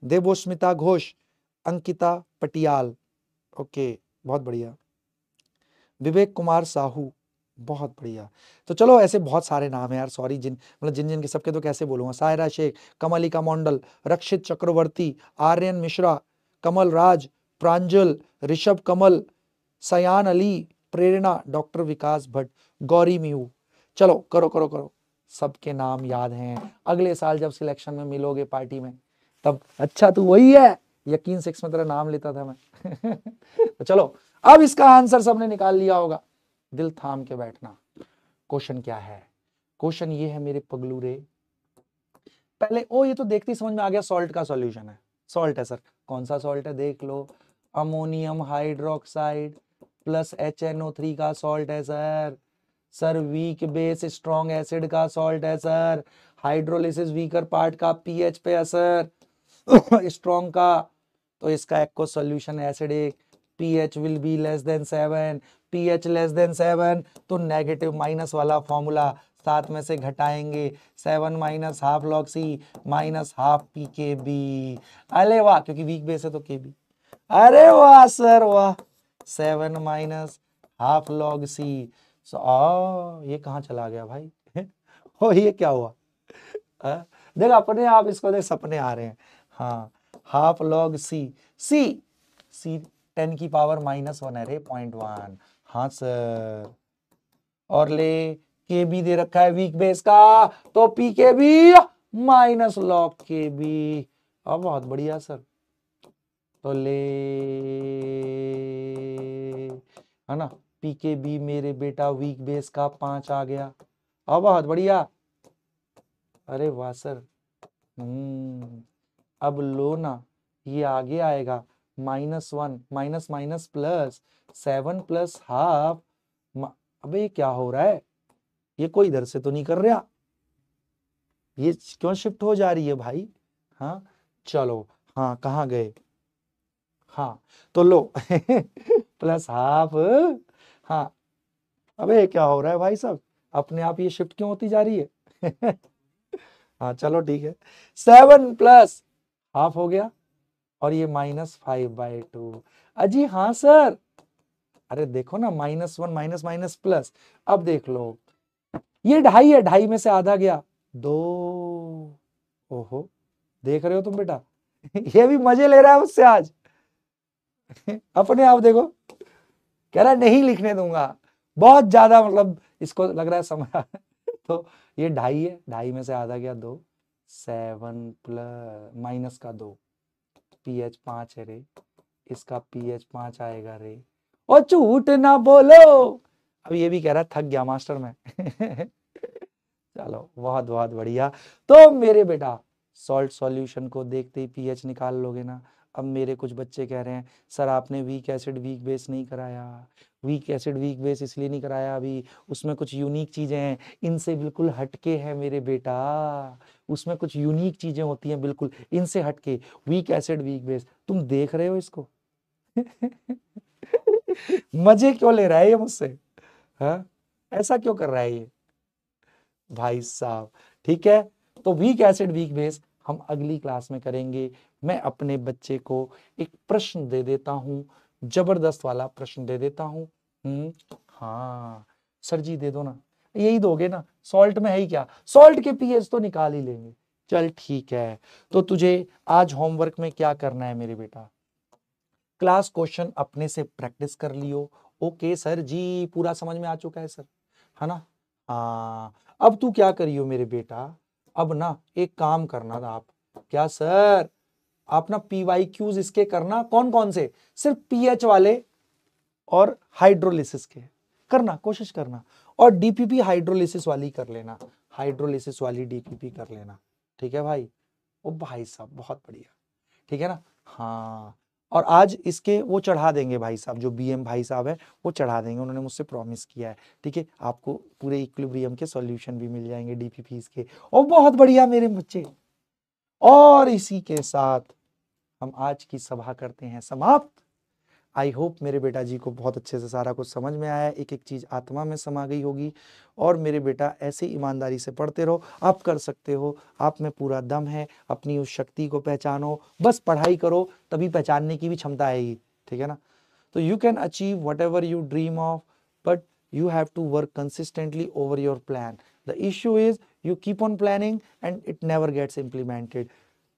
देवोस्मिता घोष, अंकिता पटियाल, ओके, बहुत बढ़िया। विवेक कुमार साहू, बहुत बढ़िया। तो चलो ऐसे बहुत सारे नाम है यार, सॉरी जिन मतलब जिन जिन के सबके तो कैसे बोलूंगा। सायरा शेख, कमलिका मंडल, रक्षित चक्रवर्ती, आर्यन मिश्रा, कमल राज, प्रांजल, ऋषभ कमल, सयान अली, प्रेरणा, डॉक्टर विकास भट्ट, गौरी मिहू। चलो करो करो करो, सबके नाम याद हैं, अगले साल जब सिलेक्शन में मिलोगे पार्टी में तब, अच्छा तू वही है, यकीन 6 में तेरा नाम लेता था मैं। तो चलो अब इसका आंसर सबने निकाल लिया होगा, दिल थाम के बैठना। क्वेश्चन क्या है? क्वेश्चन ये है मेरे पगलू रे, पहले ओ ये तो देखते ही समझ में आ गया, सॉल्ट का सॉल्यूशन है, सॉल्ट है सर, कौन सा सॉल्ट है देख लो, अमोनियम हाइड्रोक्साइड प्लस HNO3 का सॉल्ट है sir. Sir weak base strong acid का सॉल्ट है सर, हाइड्रोलिसिस वीकर पार्ट का पीएच पे असर, स्ट्रॉन्ग का, तो इसका एक्व solution acidic, pH will be less than 7, pH less than 7 तो नेगेटिव माइनस वाला फॉर्मूला 7 में से घटाएंगे, 7 माइनस हाफ लॉग सी माइनस हाफ pKb। अरे वाह, क्योंकि वीक बेस है तो Kb। अरे वाह सर वाह, 7 माइनस हाफ लॉग सी। ये कहाँ चला गया भाई? हो ये क्या हुआ? देख अपने आप इसको देख, सपने आ रहे हैं। हाँ, हाफ लॉग सी, सी 10 की पावर -1 है रे, 0.1। हाँ सर, और ले के बी दे रखा है वीक बेस का, तो पी के बी माइनस लॉग के बी। अब बहुत बढ़िया सर, तो ले है ना, पी के बी मेरे बेटा वीक बेस का 5 आ गया। अब बहुत बढ़िया, अरे वाह सर। अब लो ना, ये आगे आएगा -1 minus minus plus 7 plus half. अबे ये क्या हो रहा है? ये कोई इधर से तो नहीं कर रहा, ये क्यों शिफ्ट हो जा रही है भाई? हाँ चलो, हाँ कहाँ गए? हाँ तो लो प्लस हाफ। हाँ, अबे क्या हो रहा है भाई साहब? अपने आप ये शिफ्ट क्यों होती जा रही है? हाँ चलो ठीक है, 7 प्लस हाफ हो गया और ये -5/2। अजी हाँ सर, अरे देखो ना, -1 माइनस माइनस प्लस। अब देख लो, ये 2.5 है, 2.5 में से आधा गया 2। ओहो, देख रहे हो तुम बेटा? ये भी मजे ले रहा है मुझसे आज। अपने आप देखो, कह रहा है नहीं लिखने दूंगा, बहुत ज्यादा मतलब इसको लग रहा है समझ। तो ये 2.5 है, 2.5 में से आधा गया 2, 7 प्लस माइनस का 2, pH 5 है रे, इसका pH 5 आएगा रे। ओ झूठ ना बोलो, अब ये भी कह रहा है थक गया मास्टर में। चलो बहुत बहुत बढ़िया। तो मेरे बेटा सॉल्ट सॉल्यूशन को देखते ही pH निकाल लोगे ना। अब मेरे कुछ बच्चे कह रहे हैं सर आपने वीक एसिड वीक बेस नहीं कराया। वीक एसिड वीक बेस इसलिए नहीं कराया, अभी उसमें कुछ यूनिक चीजें हैं, इनसे बिल्कुल हटके है मेरे बेटा। उसमें कुछ यूनिक चीजें होती हैं बिल्कुल इनसे हटके। वीक एसिड वीक बेस, तुम देख रहे हो इसको? मजे क्यों ले रहा है ये मुझसे? हाँ, ऐसा क्यों कर रहा है ये भाई साहब? ठीक है, तो वीक एसिड वीक बेस हम अगली क्लास में करेंगे। मैं अपने बच्चे को एक प्रश्न दे देता हूं, जबरदस्त वाला प्रश्न दे देता हूं। हाँ सर जी दे दो ना, यही दोगे ना, सॉल्ट में है ही क्या, सॉल्ट के पीएच तो निकाल ही लेंगे। चल ठीक है, तो तुझे आज होमवर्क में क्या करना है मेरे बेटा? क्लास क्वेश्चन अपने से प्रैक्टिस कर लियो। ओके सर जी, पूरा समझ में आ चुका है सर, है ना? हाँ, अब तू क्या करियो मेरे बेटा, अब ना एक काम करना था आप। क्या सर? आप ना PYQs इसके करना, कौन कौन से? सिर्फ पीएच वाले और हाइड्रोलिसिस के करना, कोशिश करना। और डीपीपी हाइड्रोलिसिस वाली कर लेना, हाइड्रोलिसिस वाली डीपीपी कर लेना। ठीक है भाई? ओ भाई साहब बहुत बढ़िया, ठीक है ना? हाँ, और आज इसके वो चढ़ा देंगे भाई साहब, जो बीएम भाई साहब है वो चढ़ा देंगे, उन्होंने मुझसे प्रॉमिस किया है। ठीक है, आपको पूरे इक्विलिब्रियम के सॉल्यूशन भी मिल जाएंगे डीपीपीस के। और बहुत बढ़िया मेरे बच्चे, और इसी के साथ हम आज की सभा करते हैं समाप्त। आई होप मेरे बेटा जी को बहुत अच्छे से सारा कुछ समझ में आया, एक एक चीज आत्मा में समा गई होगी। और मेरे बेटा ऐसे ईमानदारी से पढ़ते रहो, आप कर सकते हो, आप में पूरा दम है, अपनी उस शक्ति को पहचानो, बस पढ़ाई करो तभी पहचानने की भी क्षमता आएगी। ठीक है ना? तो you can achieve what ever you dream of, but you have to work consistently over your plan. The issue is you keep on planning and it never gets implemented.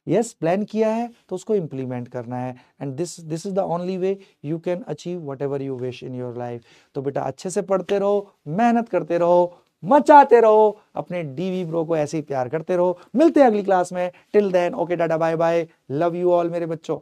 Yes, plan किया है तो उसको implement करना है, and this is the only way you can achieve what ever you wish in your life. तो बेटा अच्छे से पढ़ते रहो, मेहनत करते रहो, मचाते रहो, अपने डीवी ब्रो को ऐसे ही प्यार करते रहो। मिलते हैं अगली क्लास में, till then okay tata bye bye, love you all मेरे बच्चों।